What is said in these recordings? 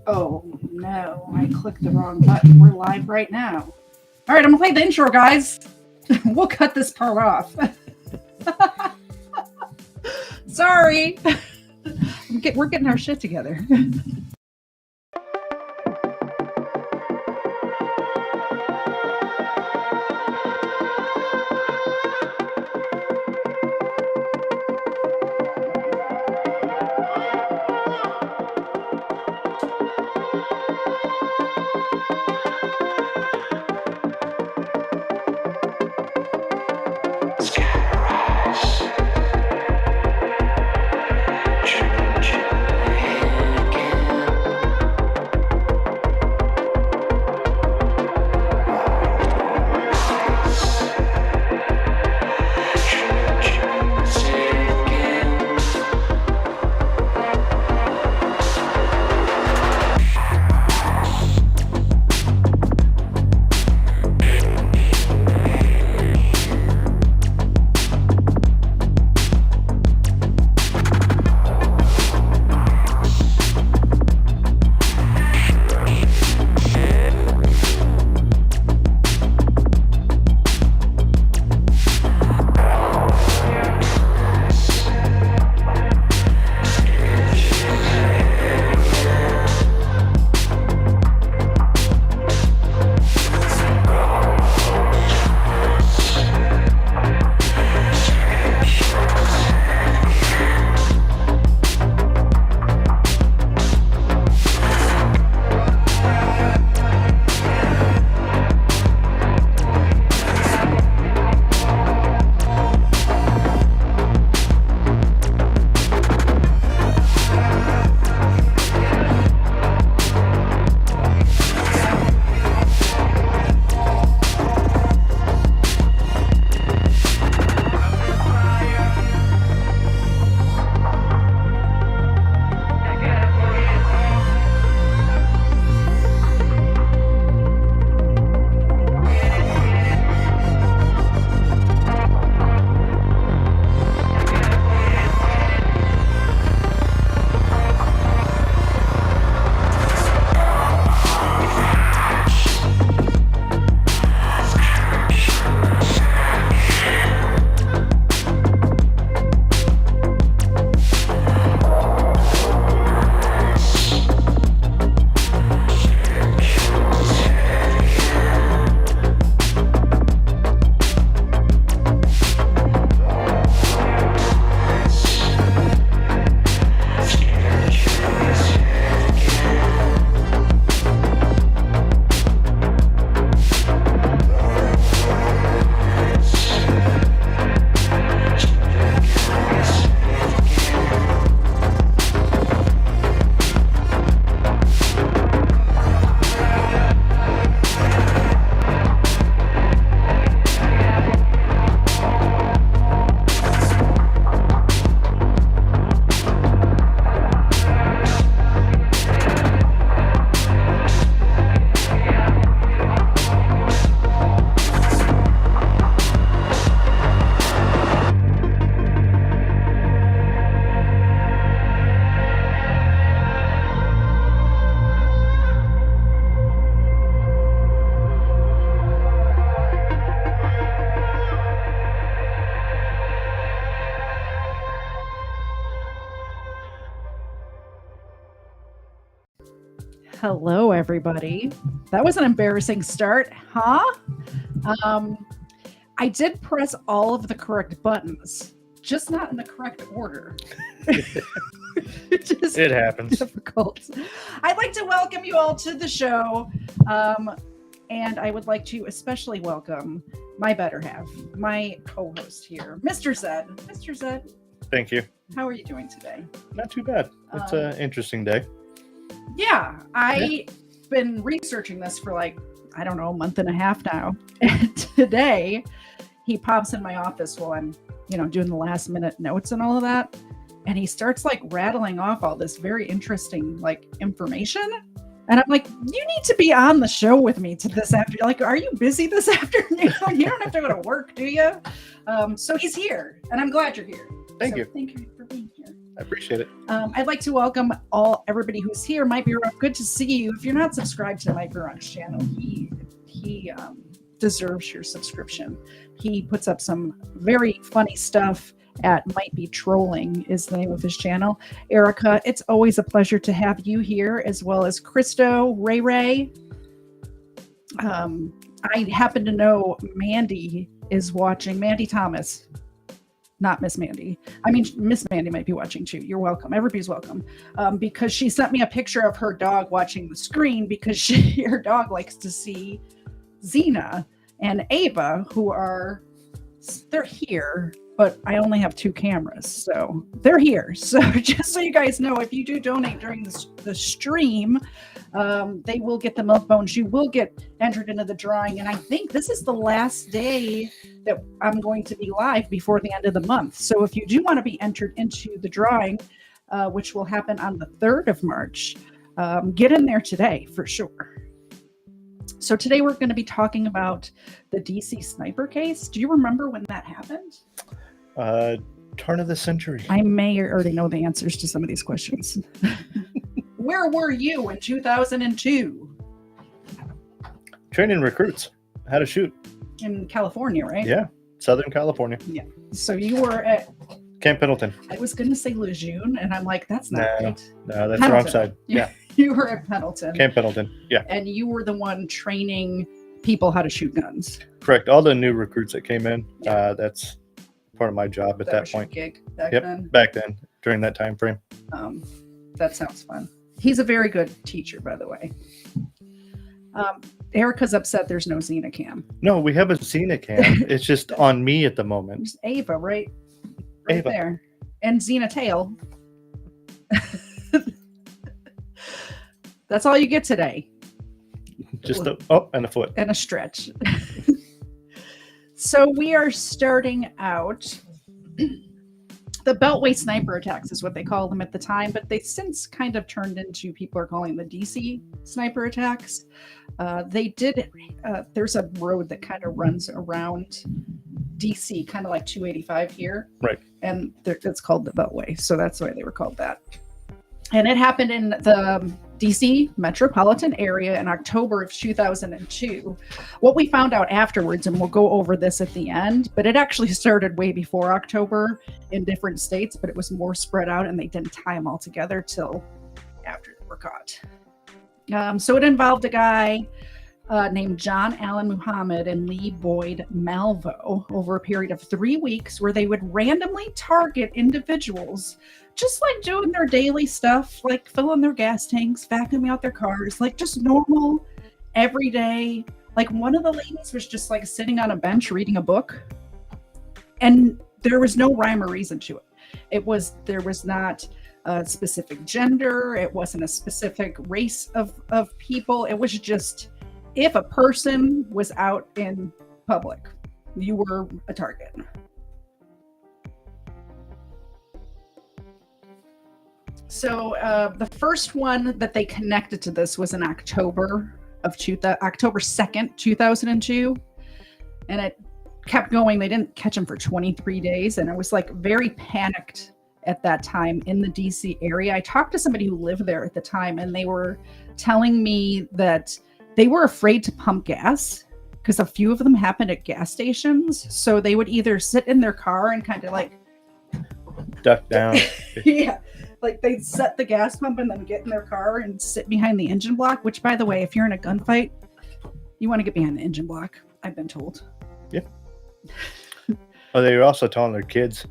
Oh, no. I clicked the wrong button. We're live right now. All right, I'm going to play the intro, guys. We'll cut this part off. Sorry. We're getting our shit together. Hello, everybody. That was an embarrassing start, huh? I did press all of the correct buttons, just not in the correct order. It happens. Difficult. I'd like to welcome you all to the show. And I would like to especially welcome my better half, my co-host here, Mr. Zed. Mr. Zed. Thank you. How are you doing today? Not too bad. It's an interesting day. Yeah, I've been researching this for like, I don't know, a month and a half now. And today he pops in my office while I'm, doing the last minute notes and all of that. And he starts like rattling off all this very interesting like information. And I'm like, you need to be on the show with me to this afternoon. Like, are you busy this afternoon? You don't have to go to work, do you? So he's here, and I'm glad you're here. Thank you. Thank you for being here. I appreciate it. I'd like to welcome everybody who's here. Mike Burrock, good to see you. If you're not subscribed to Mike Burrock's channel, he deserves your subscription. He puts up some very funny stuff at Might Be Trolling is the name of his channel. Erica, it's always a pleasure to have you here, as well as Christo, Ray. I happen to know Mandy is watching. Mandy Thomas, not Miss Mandy. I mean, Miss Mandy might be watching too. You're welcome. Everybody's welcome. Because she sent me a picture of her dog watching the screen because her dog likes to see Xena and Ava, they're here, but I only have 2 cameras, so they're here. So just so you guys know, if you do donate during the stream, they will get the milk bones. You will get entered into the drawing, and I think this is the last day that I'm going to be live before the end of the month. So if you do want to be entered into the drawing, which will happen on the 3rd of March, get in there today for sure. So today we're going to be talking about the DC sniper case. Do you remember when that happened? Turn of the century. I may already know the answers to some of these questions. Where were you in 2002? Training recruits how to shoot. In California, right? Yeah, Southern California. Yeah. So you were at Camp Pendleton. I was going to say Lejeune, and I'm like, that's not right. No, that's the wrong side. Yeah. You were at Pendleton. Camp Pendleton. Yeah. And you were the one training people how to shoot guns. Correct. All the new recruits that came in. That's part of my job at that point. Gig back then. Back then, during that time frame. That sounds fun. He's a very good teacher, by the way. Erica's upset there's no Xena cam. No, we have a Xena cam. It's just on me at the moment. There's Ava, right Ava. there. And Xena tail. That's all you get today. Just and a foot. And a stretch. So we are starting out. The Beltway sniper attacks is what they call them at the time, but they since kind of turned into, people are calling the DC sniper attacks. There's a road that kind of runs around DC, kind of like 285 here. Right. And it's called the Beltway. So that's why they were called that. And it happened in the DC metropolitan area in October of 2002. What we found out afterwards, and we'll go over this at the end, but it actually started way before October in different states, but it was more spread out and they didn't tie them all together till after they were caught. So it involved a guy named John Allen Muhammad and Lee Boyd Malvo over a period of 3 weeks where they would randomly target individuals just like doing their daily stuff, like filling their gas tanks, vacuuming out their cars, like just normal, everyday. Like one of the ladies was just like sitting on a bench reading a book, and there was no rhyme or reason to it. There was not a specific gender. It wasn't a specific race of people. It was just, if a person was out in public, you were a target. So the first one that they connected to this was in October 2nd, 2002. And it kept going. They didn't catch him for 23 days. And it was like very panicked at that time in the DC area. I talked to somebody who lived there at the time, and they were telling me that they were afraid to pump gas because a few of them happened at gas stations. So they would either sit in their car and kind of like duck down. Yeah. Like they'd set the gas pump and then get in their car and sit behind the engine block, which, by the way, if you're in a gunfight, you want to get behind the engine block, I've been told. Yep. Oh, they were also telling their kids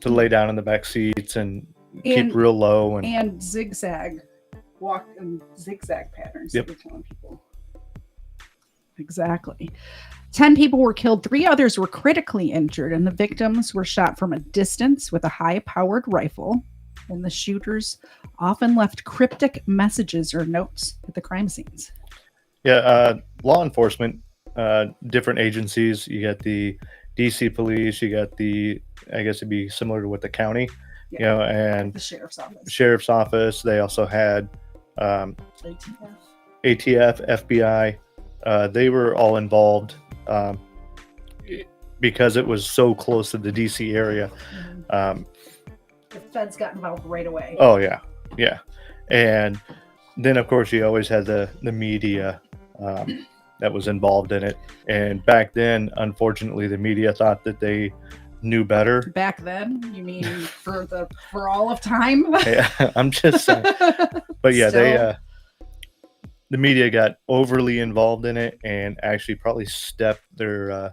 to lay down in the back seats and keep real low. And zigzag, walk in zigzag patterns. Yep. That we're telling people. Exactly. 10 people were killed. 3 others were critically injured, and the victims were shot from a distance with a high-powered rifle. And the shooters often left cryptic messages or notes at the crime scenes. Yeah, law enforcement, different agencies. You got the DC police. You got I guess it'd be similar to what the county, and the sheriff's office. Sheriff's office. They also had ATF, FBI. They were all involved because it was so close to the DC area. the feds got involved right away. Oh yeah, yeah. And then of course you always had the media that was involved in it. And back then, unfortunately, the media thought that they knew better. Back then, you mean for all of time? Yeah, I'm just saying. But yeah, the media got overly involved in it and actually probably stepped their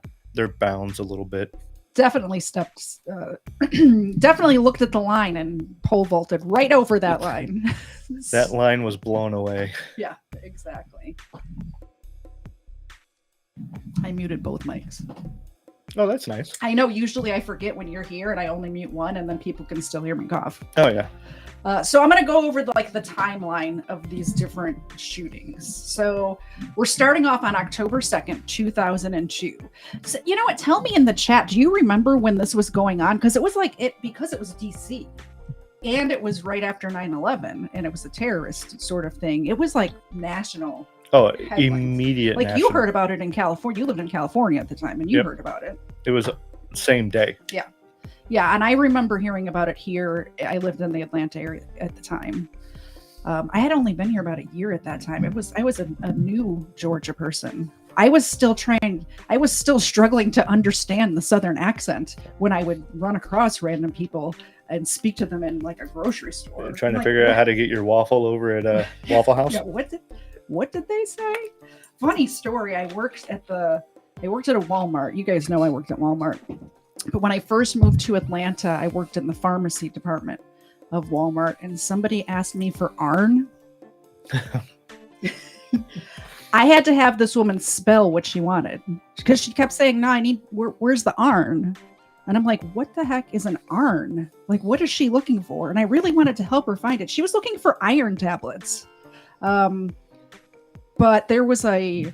bounds a little bit. Definitely definitely looked at the line and pole vaulted right over that line. That line was blown away. Yeah, exactly. I muted both mics. Oh, that's nice. I know usually I forget when you're here and I only mute one and then people can still hear me cough. Oh yeah. So I'm going to go over the timeline of these different shootings. So we're starting off on October 2nd, 2002. So, you know what? Tell me in the chat, do you remember when this was going on? Because it was because it was DC and it was right after 9/11 and it was a terrorist sort of thing. It was like national. Oh, headlines. Immediate. Like national. You heard about it in California. You lived in California at the time and you heard about it. It was same day. Yeah. Yeah, and I remember hearing about it here. I lived in the Atlanta area at the time. I had only been here about a year at that time. I was a new Georgia person. I was still struggling to understand the Southern accent when I would run across random people and speak to them in like a grocery store. You're trying to figure out how to get your waffle over at a Waffle House. Yeah, what did they say? Funny story. I worked at a Walmart. You guys know I worked at Walmart. But when I first moved to Atlanta, I worked in the pharmacy department of Walmart, and somebody asked me for ARN. I had to have this woman spell what she wanted because she kept saying, "No, where's the ARN?" And I'm like, "What the heck is an ARN? Like, what is she looking for?" And I really wanted to help her find it. She was looking for iron tablets. But there was a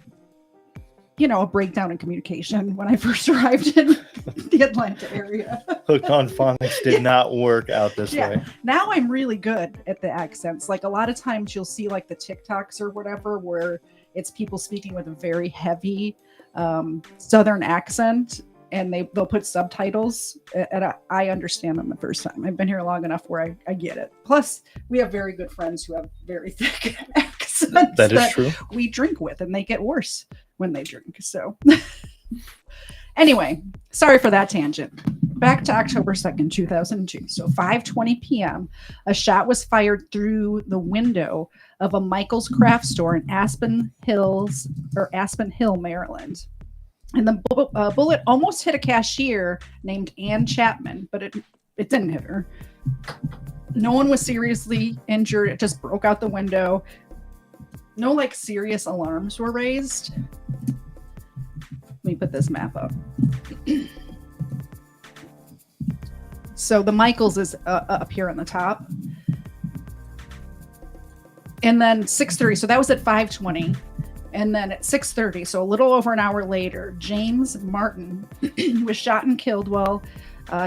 breakdown in communication when I first arrived in the Atlanta area. Hooked on phonics did not work out this way. Now I'm really good at the accents. Like a lot of times you'll see like the TikToks or whatever where it's people speaking with a very heavy Southern accent and they'll put subtitles and I understand them the first time. I've been here long enough where I get it. Plus, we have very good friends who have very thick accents that true. We drink with and they get worse when they drink. So anyway, sorry for that tangent. Back to October 2nd, 2002. So 5:20 p.m., a shot was fired through the window of a Michael's craft store in Aspen Hill, Maryland. And the bullet almost hit a cashier named Ann Chapman, but it didn't hit her. No one was seriously injured. It just broke out the window. No serious alarms were raised. Let me put this map up. So the Michaels is up here on the top. And then 6:30, so that was at 5:20. And then at 6:30, so a little over an hour later, James Martin was shot and killed while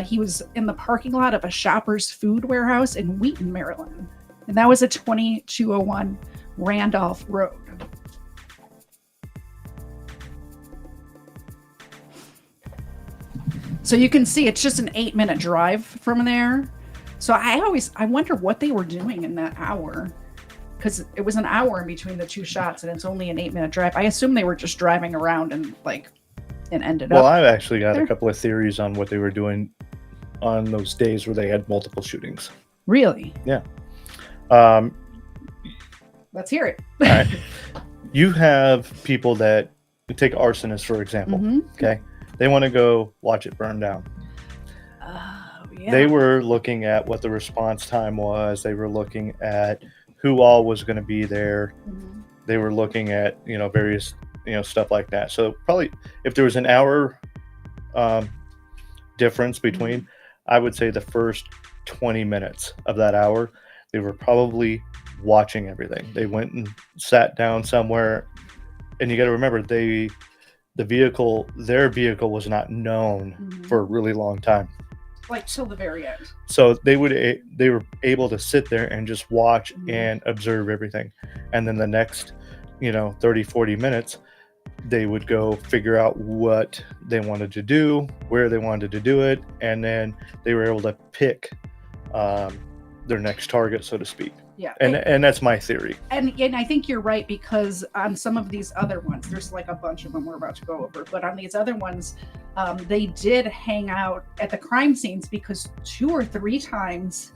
he was in the parking lot of a Shoppers Food Warehouse in Wheaton, Maryland. And that was at 2201 Randolph Road. So you can see it's just an 8-minute drive from there. So I wonder what they were doing in that hour. Because it was an hour in between the two shots and it's only an 8-minute drive. I assume they were just driving around and ended up. Well, I've actually got a couple of theories on what they were doing on those days where they had multiple shootings. Really? Yeah. Let's hear it. All right. You have people that take arsonists, for example. Mm-hmm. Okay. They want to go watch it burn down. Yeah. They were looking at what the response time was. They were looking at who all was going to be there. Mm-hmm. They were looking at, various, stuff like that. So probably if there was an hour difference between, mm-hmm. I would say the first 20 minutes of that hour, they were probably watching everything. They went and sat down somewhere. And you got to remember, their vehicle was not known mm-hmm. for a really long time. Till the very end. So they were able to sit there and just watch mm-hmm. and observe everything. And then the next, 30, 40 minutes, they would go figure out what they wanted to do, where they wanted to do it. And then they were able to pick their next target, so to speak. Yeah. And that's my theory. And I think you're right, because on some of these other ones, there's like a bunch of them we're about to go over, but on these other ones, they did hang out at the crime scenes, because 2 or 3 times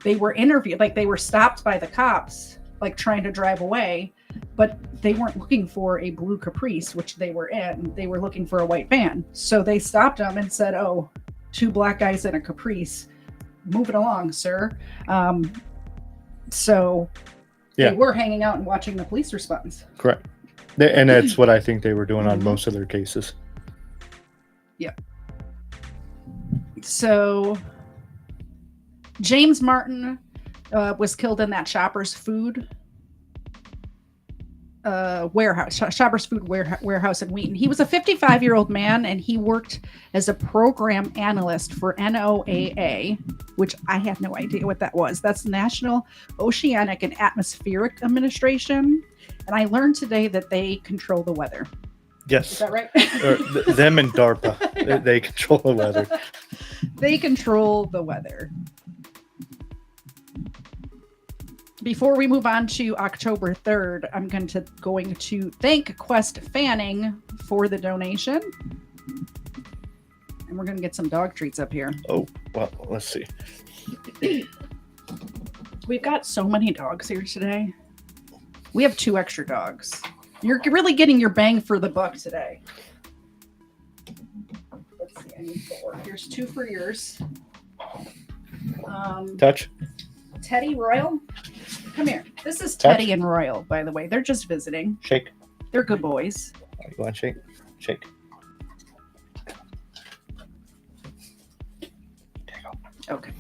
they were interviewed, like they were stopped by the cops, like trying to drive away, but they weren't looking for a blue Caprice, which they were in. They were looking for a white van. So they stopped them and said, "Oh, 2 black guys in a Caprice. Move it along, sir." So they were hanging out and watching the police response. Correct. And that's what I think they were doing on most of their cases. Yeah. So James Martin was killed in that Shoppers Food warehouse, Shoppers Food warehouse in Wheaton. He was a 55-year-old man, and he worked as a program analyst for NOAA, which I have no idea what that was. That's National Oceanic and Atmospheric Administration. And I learned today that they control the weather. Yes. Is that right? Them and DARPA, yeah. They control the weather. They control the weather. Before we move on to October 3rd, I'm going to thank Quest Fanning for the donation. And we're going to get some dog treats up here. Oh, well, let's see. We've got so many dogs here today. We have 2 extra dogs. You're really getting your bang for the buck today. Let's see, I need 4. Here's 2 for yours. Touch. Teddy Royal, come here. This is Teddy and Royal, by the way. They're just visiting. Shake. They're good boys. You want to shake? Shake. There you go. Okay.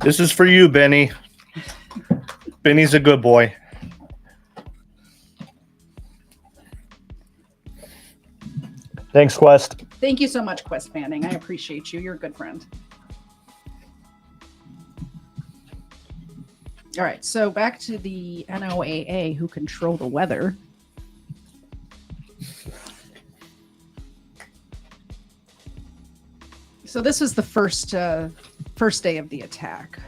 This is for you, Benny. Benny's a good boy. Thanks, Quest. Thank you so much, Quest Fanning. I appreciate you. You're a good friend. All right, so back to the NOAA, who control the weather. So this was the first day of the attack.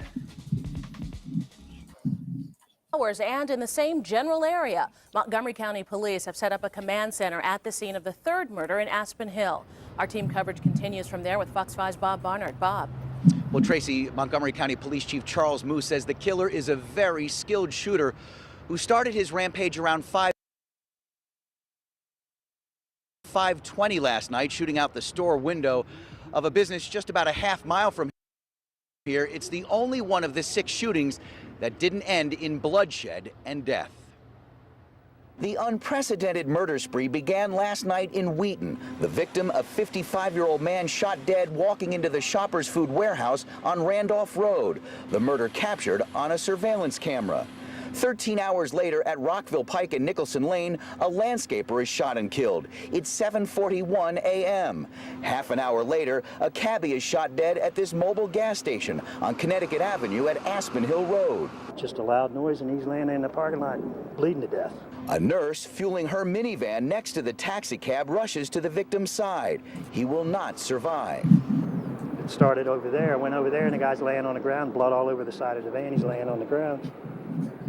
And in the same general area, Montgomery County Police have set up a command center at the scene of the 3rd murder in Aspen Hill. Our team coverage continues from there with Fox 5's Bob Barnard. Bob. Well, Tracy, Montgomery County Police Chief Charles Moose says the killer is a very skilled shooter who started his rampage around 5:20 last night, shooting out the store window of a business just about a half mile from here. It's the only one of the 6 shootings that didn't end in bloodshed and death. The unprecedented murder spree began last night in Wheaton. The victim, a 55-year-old man shot dead walking into the Shoppers Food warehouse on Randolph Road. The murder captured on a surveillance camera. 13 hours later at Rockville Pike and Nicholson Lane, a landscaper is shot and killed. It's 7:41 a.m. Half an hour later, a cabbie is shot dead at this mobile gas station on Connecticut Avenue at Aspen Hill Road. Just a loud noise, and he's laying in the parking lot bleeding to death. A nurse fueling her minivan next to the taxi cab rushes to the victim's side. He will not survive. It started over there. I went over there, and the guy's laying on the ground, blood all over the side of the van. He's laying on the ground,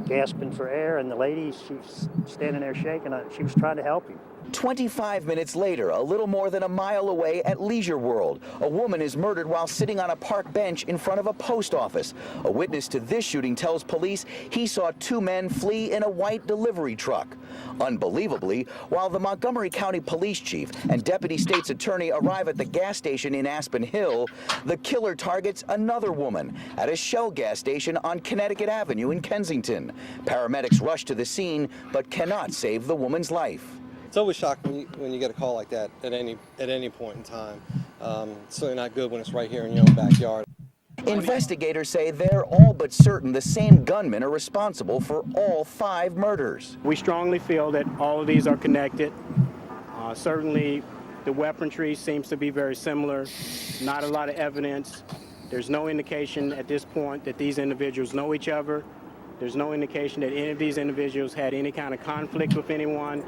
gasping for air, and the lady, she's standing there shaking. She was trying to help him. 25 minutes later, a little more than a mile away at Leisure World, a woman is murdered while sitting on a park bench in front of a post office. A witness to this shooting tells police he saw 2 men flee in a white delivery truck. Unbelievably, while the Montgomery County Police Chief and Deputy State's Attorney arrive at the gas station in Aspen Hill, the killer targets another woman at a Shell gas station on Connecticut Avenue in Kensington. Paramedics rush to the scene but cannot save the woman's life. It's always shocking when you get a call like that at any point in time. It's certainly not good when it's right here in your own backyard. Investigators say they're all but certain the same gunmen are responsible for all 5 murders. We strongly feel that all of these are connected. Certainly, the weaponry seems to be very similar. Not a lot of evidence. There's no indication at this point that these individuals know each other. There's no indication that any of these individuals had any kind of conflict with anyone.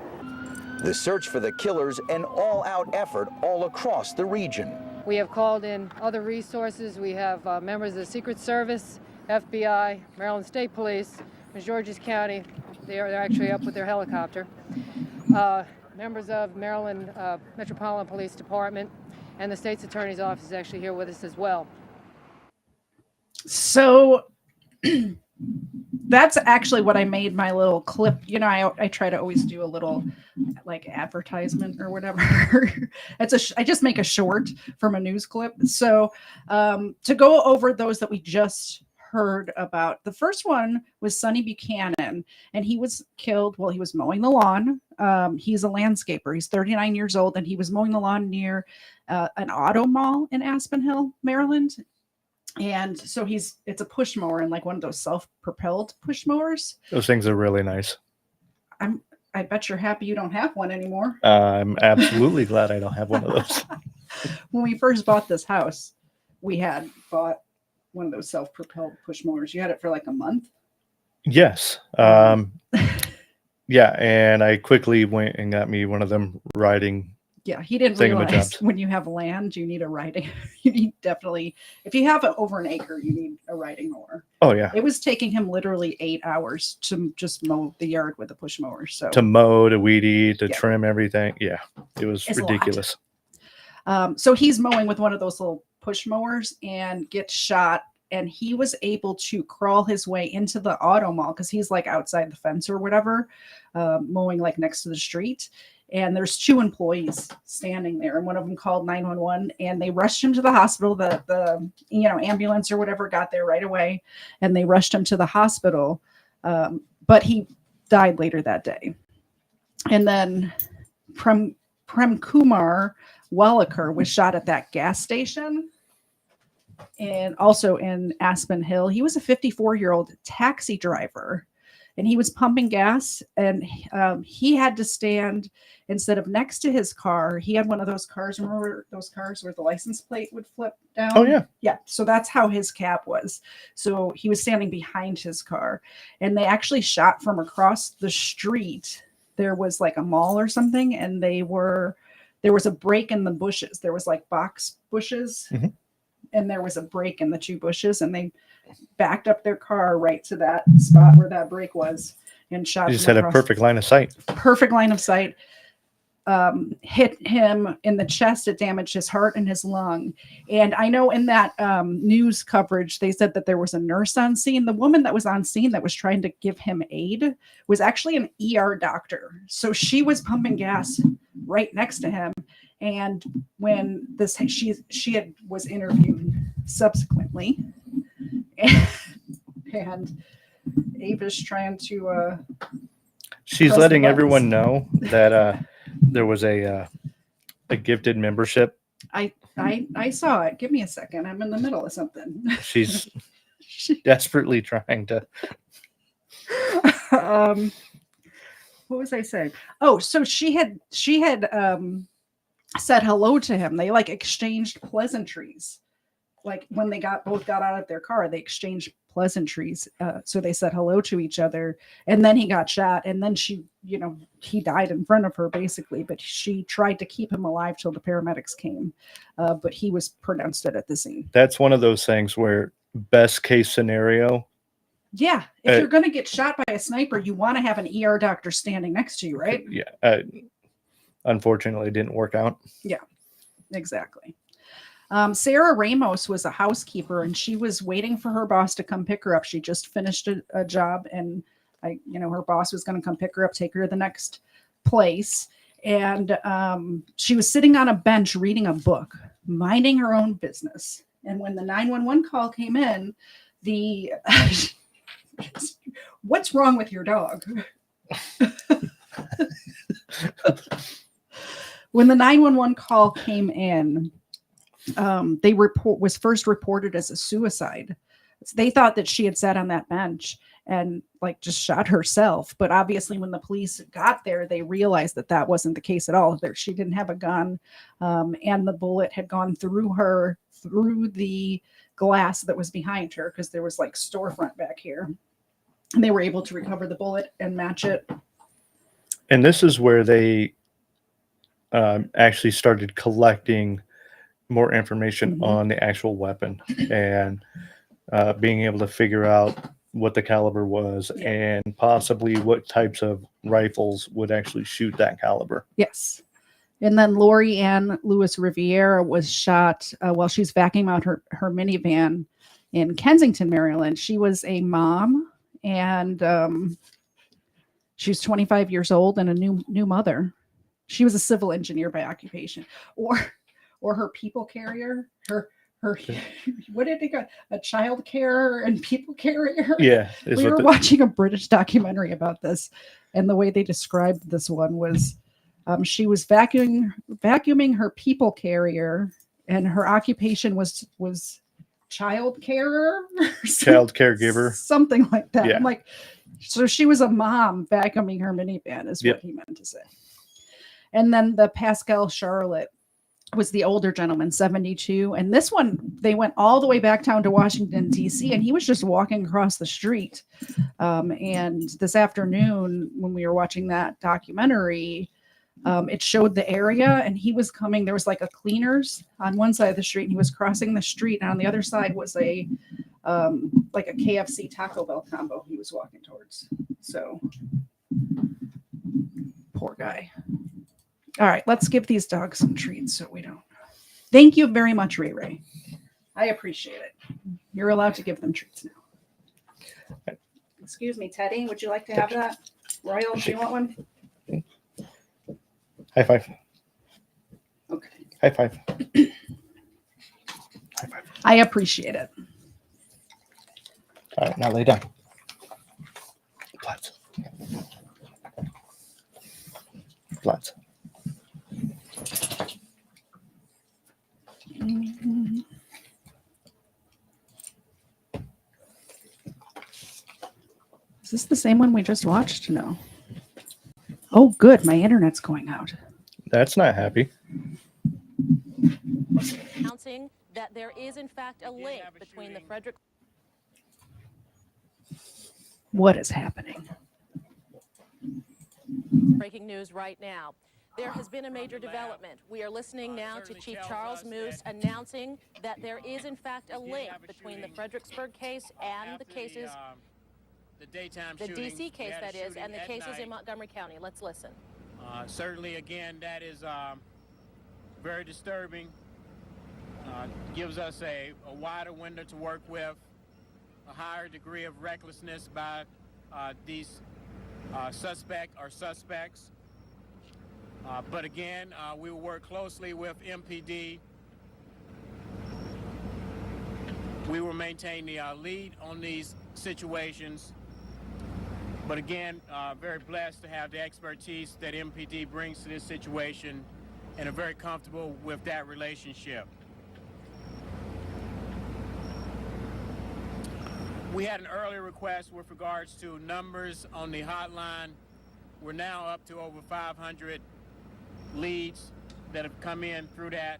The search for the killers an all-out effort all across the region. We have called in other resources. We have members of the Secret Service, FBI, Maryland State Police, Georges County. They're actually up with their helicopter. Members of Maryland Metropolitan Police Department, and the state's attorney's office is actually here with us as well. So that's actually what I made my little clip. You know, I try to always do a little like advertisement or whatever. I just make a short from a news clip. So to go over those that we just heard about, the first one was Sonny Buchanan, and he was killed while he was mowing the lawn. He's a landscaper. He's 39 years old, and he was mowing the lawn near an auto mall in Aspen Hill, Maryland. And so it's a push mower, and like one of those self-propelled push mowers. Those things are really nice. I bet you're happy you don't have one anymore. I'm absolutely glad I don't have one of those. When we first bought this house, we had bought one of those self-propelled push mowers. You had it for like a month. Yes. Yeah, and I quickly went and got me one of them riding. Yeah, he didn't realize when you have land, you need a riding. You need definitely, if you have over an acre, you need a riding mower. Oh yeah. It was taking him literally 8 hours to just mow the yard with a push mower. So to mow, to weed eat, to trim everything. Yeah, it was ridiculous. So he's mowing with one of those little push mowers and gets shot. And he was able to crawl his way into the auto mall because he's like outside the fence or whatever, mowing like next to the street. And there's 2 employees standing there, and one of them called 911, and they rushed him to the hospital. The ambulance or whatever got there right away, and they rushed him to the hospital. But he died later that day. And then Prem Kumar Welliker was shot at that gas station, and also in Aspen Hill. He was a 54-year-old taxi driver, and he was pumping gas, and he had to stand instead of next to his car. He had one of those cars. Remember those cars where the license plate would flip down? Oh, yeah. Yeah. So that's how his cab was. So he was standing behind his car, and they actually shot from across the street. There was like a mall or something, and there was a break in the bushes. There was like box bushes, and there was a break in the 2 bushes, and they backed up their car right to that spot where that break was and shot. You just had a perfect line of sight. Perfect line of sight. Hit him in the chest. It damaged his heart and his lung. And I know in that news coverage, they said that there was a nurse on scene. The woman that was on scene that was trying to give him aid was actually an ER doctor. So she was pumping gas right next to him. And when she was interviewed subsequently, and Ava's trying to she's letting everyone know that there was a gifted membership. I saw it. Give me a second. I'm in the middle of something. She's desperately trying to what was I saying? Oh, so she had said hello to him. They like exchanged pleasantries. Like when they both got out of their car, they exchanged pleasantries. So they said hello to each other, and then he got shot, and then he died in front of her basically, but she tried to keep him alive till the paramedics came. But he was pronounced dead at the scene. That's one of those things where best case scenario. Yeah. If you're going to get shot by a sniper, you want to have an ER doctor standing next to you, right? Yeah. Unfortunately, it didn't work out. Yeah, exactly. Sarah Ramos was a housekeeper, and she was waiting for her boss to come pick her up. She just finished a job, and her boss was going to come pick her up, take her to the next place. And she was sitting on a bench reading a book, minding her own business. And when the 911 call came in, what's wrong with your dog? When the 911 call came in, was first reported as a suicide. They thought that she had sat on that bench and just shot herself. But obviously when the police got there, they realized that wasn't the case at all. She didn't have a gun, and the bullet had gone through her, through the glass that was behind her, because there was storefront back here. And they were able to recover the bullet and match it. And this is where they actually started collecting more information on the actual weapon and being able to figure out what the caliber was and possibly what types of rifles would actually shoot that caliber. Yes. And then Lori Ann Lewis Riviera was shot while she's vacuuming out her minivan in Kensington, Maryland. She was a mom, and she was 25 years old and a new mother. She was a civil engineer by occupation, or her people carrier, her what did they got? A child carer and people carrier. Yeah, we were watching a British documentary about this, and the way they described this one was she was vacuuming her people carrier, and her occupation was child carer, child caregiver, something like that. Yeah. I'm like, so she was a mom vacuuming her minivan, is what he meant to say. And then the Pascal Charlotte was the older gentleman, 72. And this one, they went all the way back down to Washington, D.C., and he was just walking across the street. And this afternoon, when we were watching that documentary, it showed the area, and he was coming. There was like a Cleaners on one side of the street, and he was crossing the street. And on the other side was a like a KFC Taco Bell combo he was walking towards. So poor guy. All right, let's give these dogs some treats so we don't. Thank you very much, Ray Ray. I appreciate it. You're allowed to give them treats now. Excuse me, Teddy. Would you like to have that? Royal, do you want one? High five. Okay. High five. High five. I appreciate it. All right, now lay down. Plats. Plats. Is this the same one we just watched? No. Oh, good. My internet's going out. That's not happy. Announcing that there is, in fact, a link between the Frederick. What is happening? Breaking news right now. There has been a major development. We are listening now to Chief Charles Moose announcing that there is, in fact, a link between the Fredericksburg case and the cases, the D.C. case, that is, and the cases in Montgomery County. Let's listen. Certainly, again, that is very disturbing. Gives us a wider window to work with, a higher degree of recklessness by these suspects. But again, we will work closely with MPD. We will maintain the lead on these situations. But again, very blessed to have the expertise that MPD brings to this situation, and are very comfortable with that relationship. We had an earlier request with regards to numbers on the hotline. We're now up to over 500 leads that have come in through that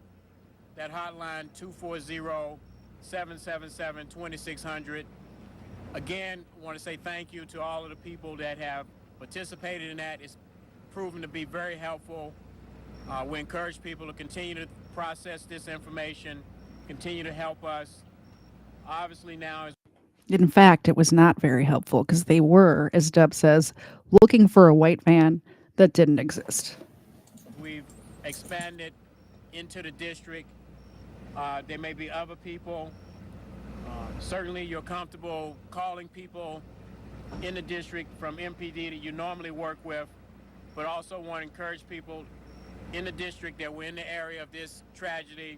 hotline, 240-777-2600. Again, I want to say thank you to all of the people that have participated in that. It's proven to be very helpful. We encourage people to continue to process this information, continue to help us. Obviously now, In fact, it was not very helpful because they were, as Deb says, looking for a white van that didn't exist. We've expanded into the district. There may be other people. Certainly you're comfortable calling people in the district from MPD that you normally work with, but also want to encourage people in the district that were in the area of this tragedy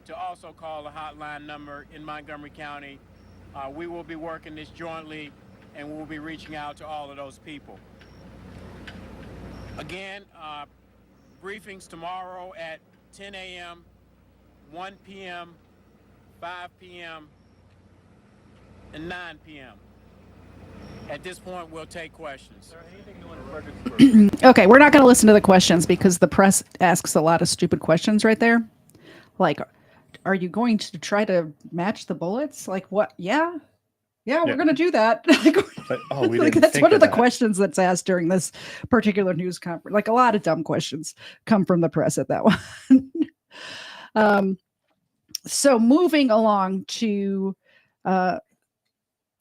to also call the hotline number in Montgomery County. We will be working this jointly, and we will be reaching out to all of those people. Again, briefings tomorrow at 10 a.m., 1 p.m., 5 p.m., and 9 p.m. At this point, we'll take questions. Okay, we're not going to listen to the questions because the press asks a lot of stupid questions right there. Like, are you going to try to match the bullets? Like, what? Yeah, we're going to do that. But, oh, we Like, didn't that's think one of the that. questions that's asked during this particular news conference. Like, a lot of dumb questions come from the press at that one. So moving along to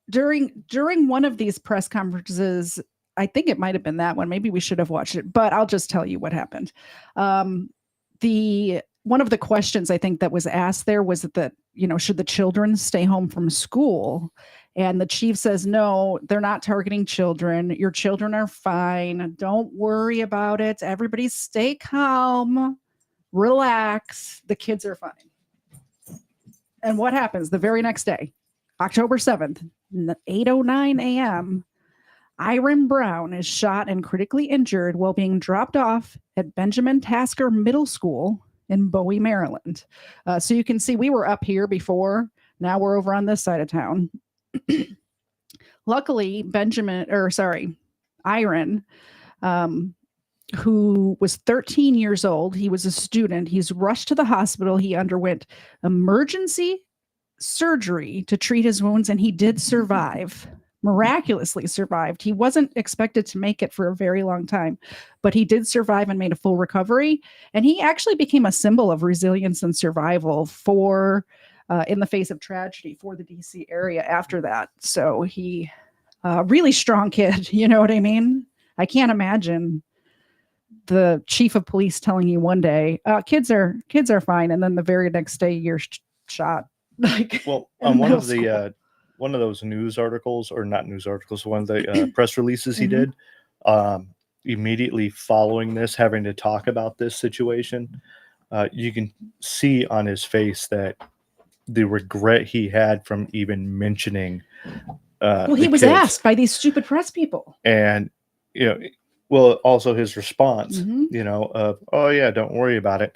during one of these press conferences, I think it might have been that one. Maybe we should have watched it, but I'll just tell you what happened. One of the questions I think that was asked there was that, should the children stay home from school? And the chief says, no, they're not targeting children. Your children are fine. Don't worry about it. Everybody stay calm, relax. The kids are fine. And what happens the very next day, October 7th, 8:09 a.m., Iron Brown is shot and critically injured while being dropped off at Benjamin Tasker Middle School in Bowie, Maryland. So you can see we were up here before. Now we're over on this side of town. Luckily, Iron, who was 13 years old, he was a student. He's rushed to the hospital. He underwent emergency surgery to treat his wounds, and he did survive. Miraculously survived. He wasn't expected to make it for a very long time, but he did survive and made a full recovery. And he actually became a symbol of resilience and survival for in the face of tragedy for the DC area after that. So he really strong kid. You know what I mean? I can't imagine the chief of police telling you one day, kids are fine, and then the very next day you're shot. Well, on one of those news articles, or not news articles, one of the press releases he did, immediately following this, having to talk about this situation, you can see on his face that the regret he had from even mentioning. He was asked by these stupid press people, and also his response, oh yeah, don't worry about it,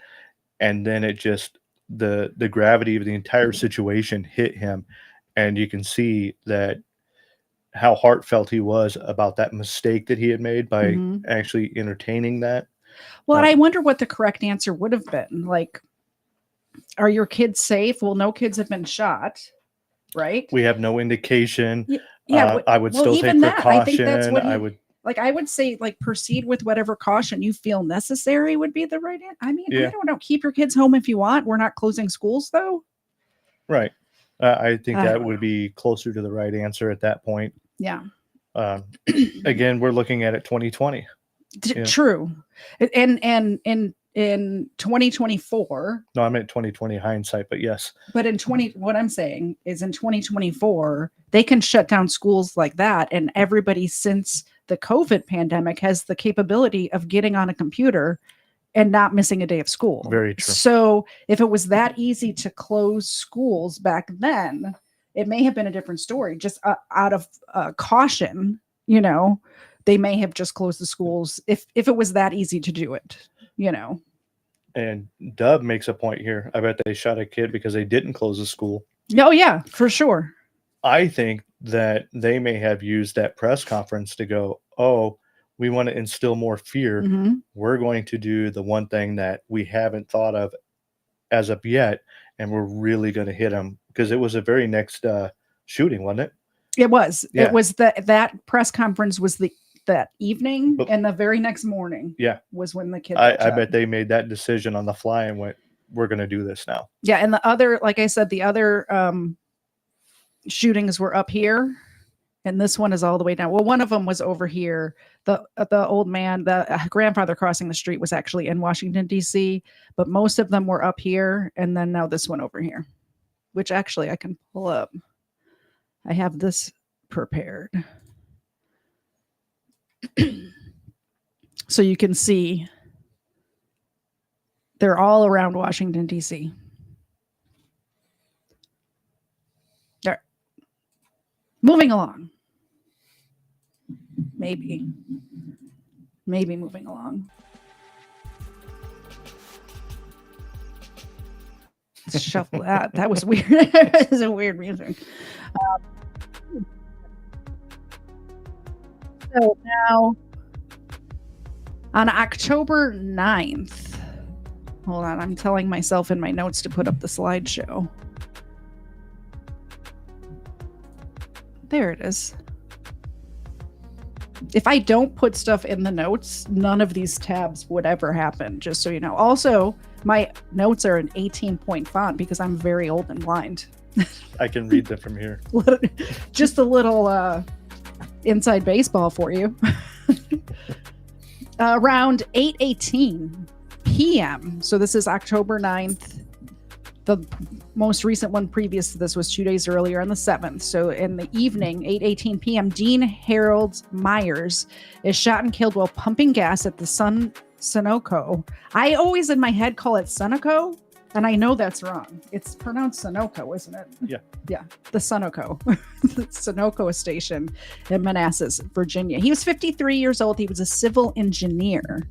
and then it just the gravity of the entire situation hit him. And you can see that how heartfelt he was about that mistake that he had made by actually entertaining that. Well, and I wonder what the correct answer would have been. Like, are your kids safe? Well, no kids have been shot, right? We have no indication. Yeah, I would still take precaution. I think that's what I would say, like, proceed with whatever caution you feel necessary would be the right answer. I mean, I don't know. Keep your kids home if you want. We're not closing schools, though. Right. I think that would be closer to the right answer at that point. Yeah. Again, we're looking at it 2020. True. And in 2024. No, I meant 2020 hindsight, but yes. But what I'm saying is in 2024, they can shut down schools like that. And everybody since the COVID pandemic has the capability of getting on a computer and not missing a day of school. Very true. So if it was that easy to close schools back then, it may have been a different story. Just out of caution, they may have just closed the schools if it was that easy to do it, And Dub makes a point here. I bet they shot a kid because they didn't close the school. Oh, yeah, for sure. I think that they may have used that press conference to go, oh, we want to instill more fear. We're going to do the one thing that we haven't thought of as of yet, and we're really going to hit them, because it was the very next shooting, wasn't it? It was. Yeah. It was that press conference was that evening, and the very next morning was when the kid I bet they made that decision on the fly and went, we're going to do this now. Yeah, and the other, like I said, the other shootings were up here. And this one is all the way down. Well, one of them was over here. The old man, the grandfather crossing the street was actually in Washington, D.C., but most of them were up here. And then now this one over here, which actually I can pull up. I have this prepared. So you can see they're all around Washington, D.C. There. Moving along. Maybe moving along. Let's shuffle that. That was weird. That was a weird music. So now on October 9th, hold on, I'm telling myself in my notes to put up the slideshow. There it is. If I don't put stuff in the notes, none of these tabs would ever happen, just so you know. Also, My notes are an 18-point font because I'm very old and blind. I can read them from here. Just a little inside baseball for you. Around 8:18 p.m. So this is October 9th. The most recent one previous to this was 2 days earlier on the 7th. So in the evening, 8:18 p.m., Dean Harold Myers is shot and killed while pumping gas at the Sunoco. I always in my head call it Sunoco, and I know that's wrong. It's pronounced Sunoco, isn't it? Yeah, the Sunoco. The Sunoco station in Manassas, Virginia. He was 53 years old. He was a civil engineer.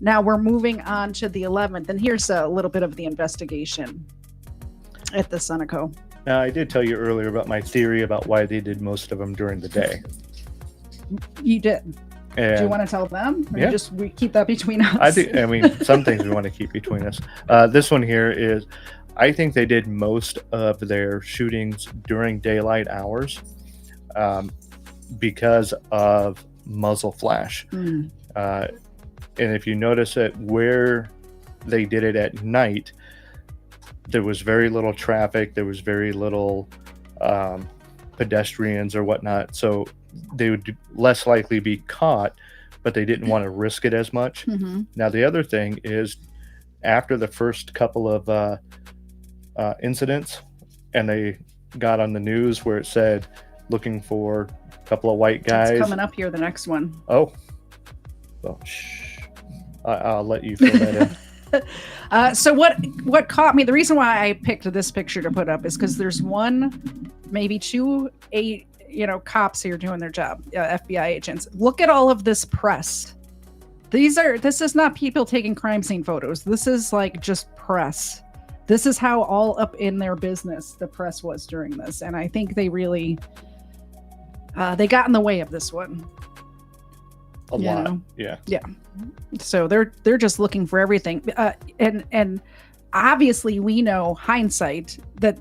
Now we're moving on to the 11th, and here's a little bit of the investigation at the Sunoco. Now, I did tell you earlier about my theory about why they did most of them during the day. You did. And do you want to tell them? Or yeah. we keep that between us? I mean, some things we want to keep between us. This one here is, I think they did most of their shootings during daylight hours because of muzzle flash. And if you notice that where they did it at night, there was very little traffic. There was very little pedestrians or whatnot. So they would less likely be caught, but they didn't want to risk it as much. Now, the other thing is after the first couple of incidents, and they got on the news where it said looking for a couple of white guys. It's coming up here, the next one. Oh, well, shh. I'll let you fill that in. So what caught me, the reason why I picked this picture to put up is because there's one, maybe two, cops here doing their job, FBI agents. Look at all of this press. This is not people taking crime scene photos. This is like just press. This is how all up in their business the press was during this. And I think they really, they got in the way of this one. A lot. Yeah. So they're just looking for everything. And obviously we know hindsight that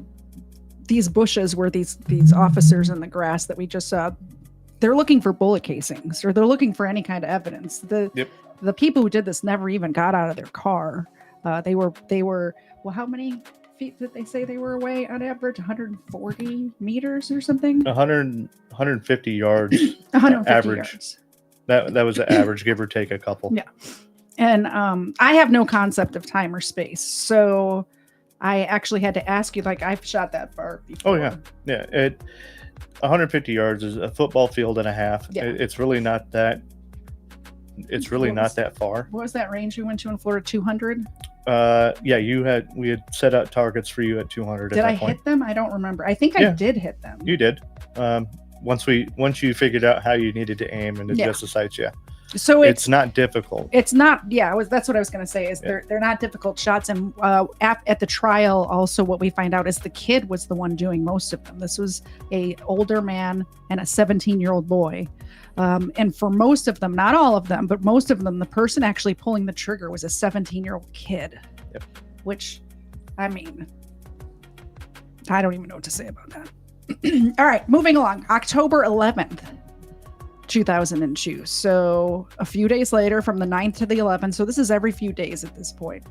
these bushes were these officers in the grass that we just saw. They're looking for bullet casings, or they're looking for any kind of evidence. The people who did this never even got out of their car. They were well, how many feet did they say they were away on average? 140 meters or something? 150 yards 150 average. Yards. That was the average, give or take a couple. Yeah. And I have no concept of time or space. So I actually had to ask you, like, I've shot that far before. Oh, yeah. Yeah. 150 yards is a football field and a half. Yeah. It's really not that. It's really not that far. What was that range we went to in Florida? 200? Yeah, we had set out targets for you at 200. Did I hit them? I don't remember. I think I did hit them. You did. Once you figured out how you needed to aim and adjust the sights, So it's not difficult. It's not. Yeah, that's what I was going to say. Is they're not difficult shots. And at the trial, also what we find out is the kid was the one doing most of them. This was a older man and a 17-year-old boy. And for most of them, not all of them, but most of them, the person actually pulling the trigger was a 17-year-old kid. Yep. Which, I mean, I don't even know what to say about that. All right, moving along. October 11th, 2002. So a few days later, from the 9th to the 11th. So this is every few days at this point.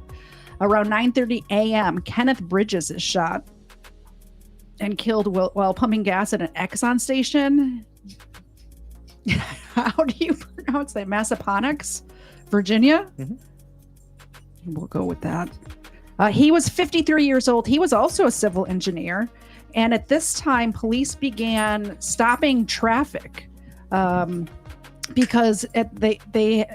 Around 9:30 a.m., Kenneth Bridges is shot and killed while pumping gas at an Exxon station. How do you pronounce that? Massaponax, Virginia? We'll go with that. He was 53 years old. He was also a civil engineer. And at this time, police began stopping traffic because the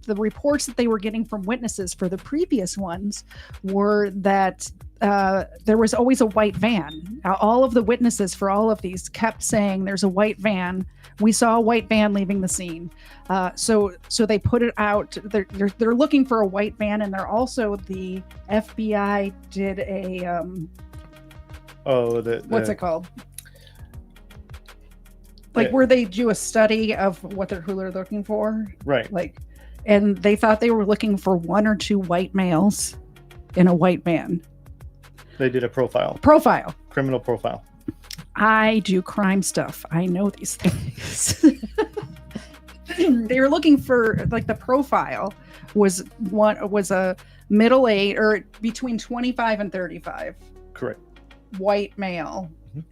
reports that they were getting from witnesses for the previous ones were that there was always a white van. All of the witnesses for all of these kept saying there's a white van. We saw a white van leaving the scene. So they put it out. They're looking for a white van, and they're also, the FBI did a what's it called? Like where they do a study of who they're looking for, right? Like, and they thought they were looking for 1 or 2 white males in a white van. They did a profile, criminal profile. I do crime stuff. I know these things. They were looking for, like, the profile was a middle age or between 25 and 35. Correct. White male,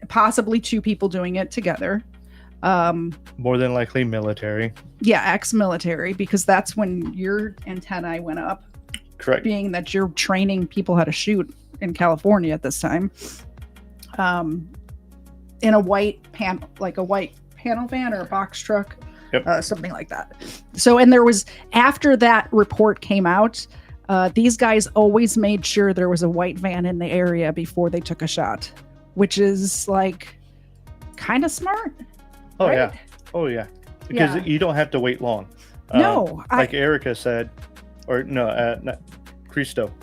possibly two people doing it together. More than likely military. Yeah, ex-military, because that's when your antennae went up. Correct. Being that you're training people how to shoot in California at this time. In a white panel van or a box truck. Yep. Something like that. So, and there was, after that report came out, these guys always made sure there was a white van in the area before they took a shot, which is like kind of smart. Oh, right? yeah. Oh, yeah. Because you don't have to wait long. No. Like Erica said, or no, Cristo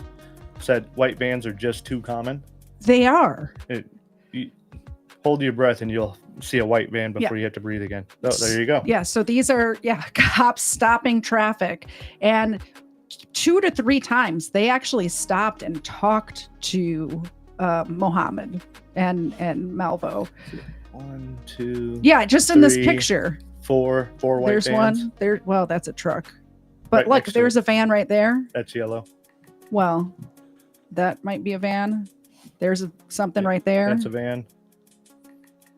said, white vans are just too common. They are. Hold your breath and you'll see a white van before you have to breathe again. Oh, there you go. Yeah. So these are, cops stopping traffic. And 2 to 3 times they actually stopped and talked to Mohammed and Malvo. 1, 2. Yeah, just in this picture. 4 white There's vans. one there. Well, that's a truck. But Right look, next to there's it. a van right there. That's yellow. Well, that might be a van. There's something right there. That's a van.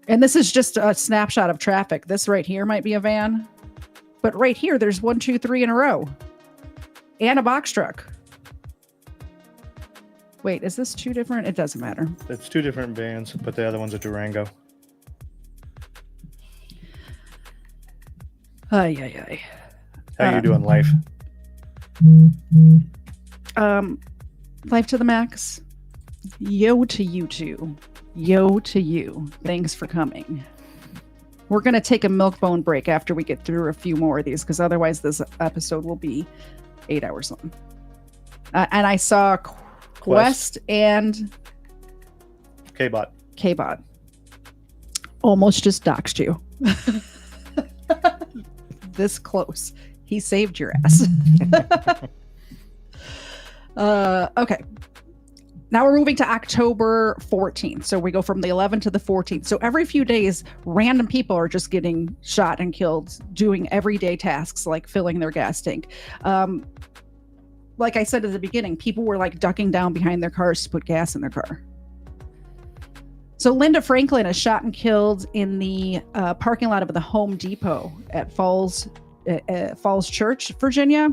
And this is just a snapshot of traffic. This right here might be a van. But right here, there's 1, 2, 3 in a row. And a box truck. Wait, is this 2 different? It doesn't matter. It's 2 different vans, but the other one's a Durango. Ay, ay, ay. How you doing, life? Life to the max. Yo to you two. Yo to you. Thanks for coming. We're going to take a milk bone break after we get through a few more of these, because otherwise this episode will be 8 hours long. And I saw Quest and K-Bot. K-Bot. Almost just doxed you. This close. He saved your ass. Okay. Now we're moving to October 14th. So we go from the 11th to the 14th. So every few days, random people are just getting shot and killed, doing everyday tasks like filling their gas tank. Like I said at the beginning, people were like ducking down behind their cars to put gas in their car. So Linda Franklin is shot and killed in the parking lot of the Home Depot at Falls Church, Virginia.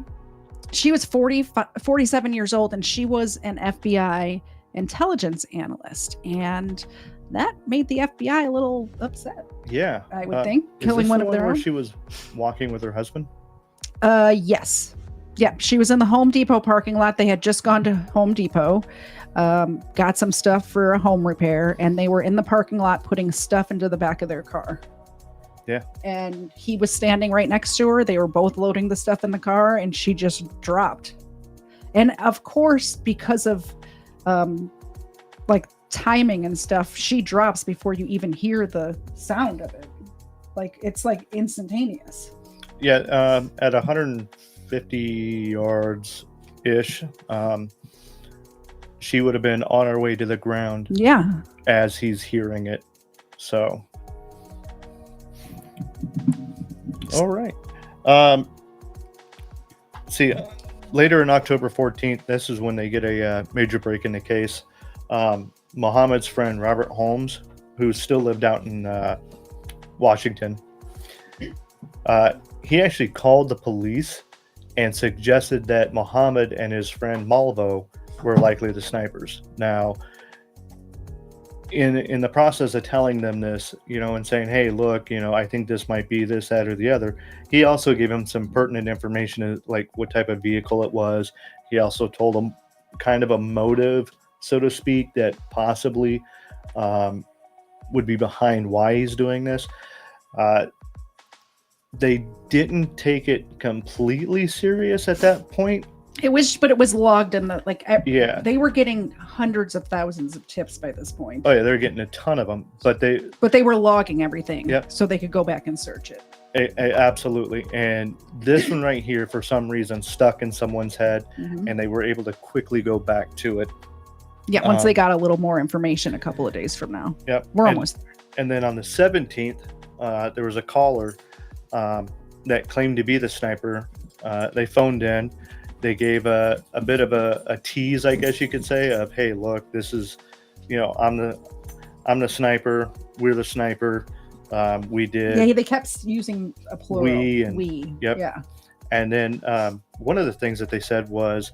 She was 47 years old, and she was an FBI intelligence analyst. And that made the FBI a little upset. Yeah. I would think. Killing one of their own. Where she was walking with her husband? Yes. Yeah, she was in the Home Depot parking lot. They had just gone to Home Depot, got some stuff for a home repair, and they were in the parking lot putting stuff into the back of their car. Yeah. And he was standing right next to her. They were both loading the stuff in the car, and she just dropped. And of course, because of like timing and stuff, she drops before you even hear the sound of it. Like, it's like instantaneous. Yeah, at 150 yards ish, she would have been on her way to the ground. Yeah. As he's hearing it. So. All right. See, later in October 14th, this is when they get a major break in the case. Muhammad's friend, Robert Holmes, who still lived out in Washington, he actually called the police and suggested that Muhammad and his friend Malvo were likely the snipers. Now, in the process of telling them this, and saying, hey, look, I think this might be this, that, or the other, he also gave him some pertinent information, like what type of vehicle it was. He also told him kind of a motive, so to speak, that possibly would be behind why he's doing this. They didn't take it completely serious at that point. It was logged in the, yeah. They were getting hundreds of thousands of tips by this point. Oh yeah, they're getting a ton of them, but they were logging everything. Yep. So they could go back and search it. Absolutely. And this one right here, for some reason, stuck in someone's head, Mm-hmm. and they were able to quickly go back to it. Yeah, once they got a little more information a couple of days from now. Yep. We're almost there. And then on the 17th, there was a caller that claimed to be the sniper. They phoned in, They gave a bit of a tease, I guess you could say, of, hey, look, this is, I'm the sniper. We're the sniper. We did. Yeah, they kept using a plural. We. Yep. Yeah. And then one of the things that they said was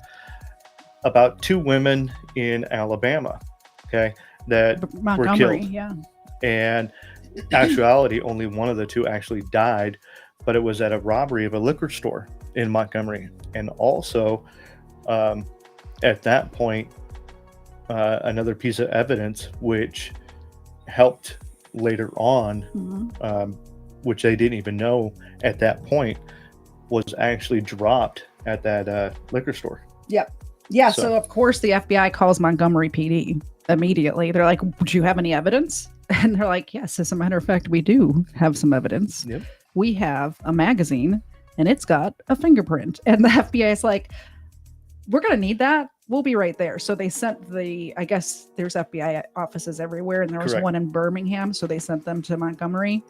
about 2 women in Alabama, okay, that were killed. Yeah. And actuality, only one of the 2 actually died, but it was at a robbery of a liquor store in Montgomery. And also, at that point, another piece of evidence which helped later on, which they didn't even know at that point, was actually dropped at that liquor store. Yep. Yeah. So of course the FBI calls Montgomery PD immediately. They're like, "Do you have any evidence?" And they're like, "Yes, as a matter of fact, we do have some evidence. Yep. We have a magazine and it's got a fingerprint." And the FBI is like, "We're going to need that. We'll be right there." So they sent I guess there's FBI offices everywhere, and there was Correct. one in Birmingham. So they sent them to Montgomery,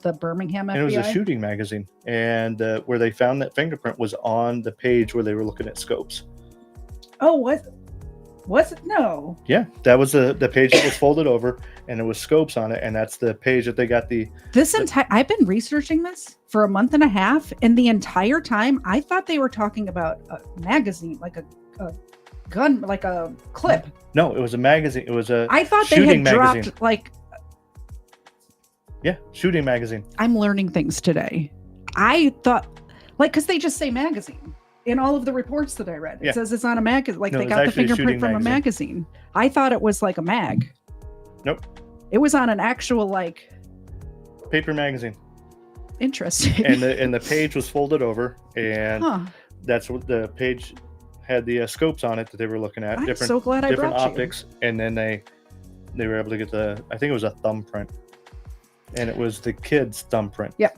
the Birmingham FBI. And it was a shooting magazine. And where they found that fingerprint was on the page where they were looking at scopes. Oh, what? Was it? No. Yeah, that was the page that was folded over, and it was scopes on it, and that's the page that they got I've been researching this for a month and a half, and the entire time I thought they were talking about a magazine, like a gun, like a clip. No, it was a magazine. It was a I thought they shooting had magazine. dropped like. Yeah, shooting magazine. I'm learning things today. I thought, like, because they just say magazine in all of the reports that I read. It says it's on a magazine. Like, No, they it's got the actually a fingerprint shooting from magazine. a magazine. I thought it was like a mag. Nope. It was on an actual, like, Paper magazine. interesting. And the page was folded over, and that's what the page had, the scopes on it that they were looking at. I'm so glad I different brought you. optics, and then they were able to get I think it was a thumbprint, and it was the kid's thumbprint. Yep.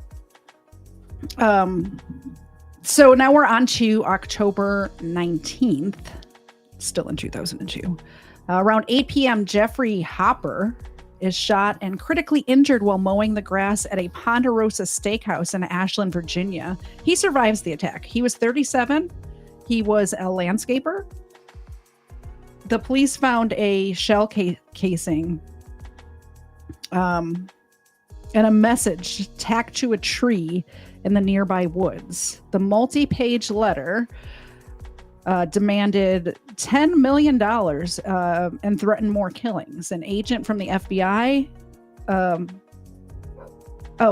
So now we're on to October 19th, still in 2002. Around 8 p.m., Jeffrey Hopper is shot and critically injured while mowing the grass at a Ponderosa Steakhouse in Ashland, Virginia. He survives the attack. He was 37. He was a landscaper. The police found a shell casing and a message tacked to a tree in the nearby woods. The multi-page letter demanded $10 million and threatened more killings. An agent from the FBI.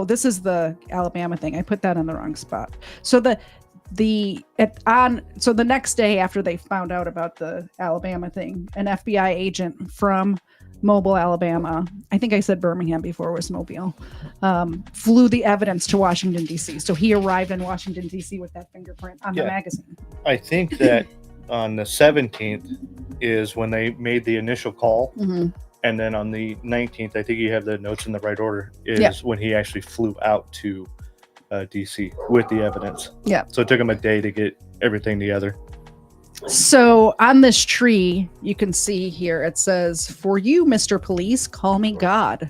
This is the Alabama thing. I put that in the wrong spot. So the next day after they found out about the Alabama thing, an FBI agent from Mobile, Alabama, I think I said Birmingham before it was Mobile, flew the evidence to Washington, D.C. So he arrived in Washington, D.C. with that fingerprint on the magazine. I think that on the 17th is when they made the initial call. Mm-hmm. And then on the 19th, I think you have the notes in the right order, is when he actually flew out to D.C. with the evidence. Yeah. So it took him a day to get everything together. So on this tree, you can see here, it says, "For you, Mr. Police, call me God.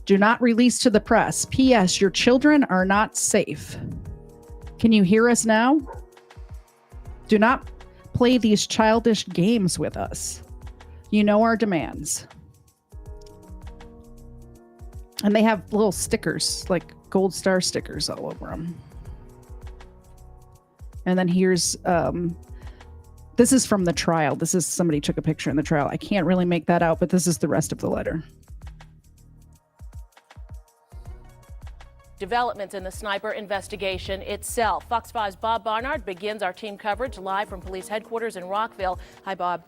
Do not release to the press. P.S. Your children are not safe. Can you hear us now? Do not play these childish games with us. You know our demands." And they have little stickers, like gold star stickers all over them. And then here's, this is from the trial. This is somebody took a picture in the trial. I can't really make that out, but this is the rest of the letter. Developments in the sniper investigation itself. Fox 5's Bob Barnard begins our team coverage live from police headquarters in Rockville. Hi, Bob.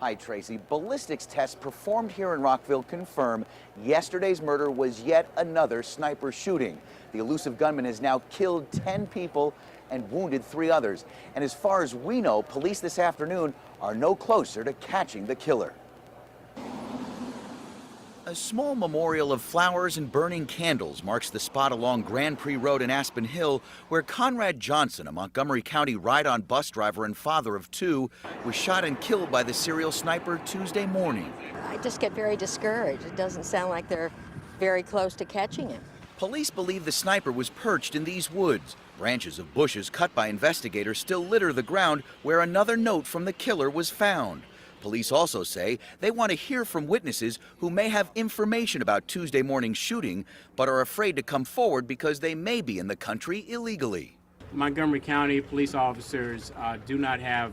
Hi, Tracy. Ballistics tests performed here in Rockville confirm yesterday's murder was yet another sniper shooting. The elusive gunman has now killed 10 people and wounded 3 others. And as far as we know, police this afternoon are no closer to catching the killer. A small memorial of flowers and burning candles marks the spot along Grand Prix Road in Aspen Hill where Conrad Johnson, a Montgomery County ride-on bus driver and father of 2, was shot and killed by the serial sniper Tuesday morning. I just get very discouraged. It doesn't sound like they're very close to catching him. Police believe the sniper was perched in these woods. Branches of bushes cut by investigators still litter the ground where another note from the killer was found. Police also say they want to hear from witnesses who may have information about Tuesday morning's shooting, but are afraid to come forward because they may be in the country illegally. Montgomery County police officers do not have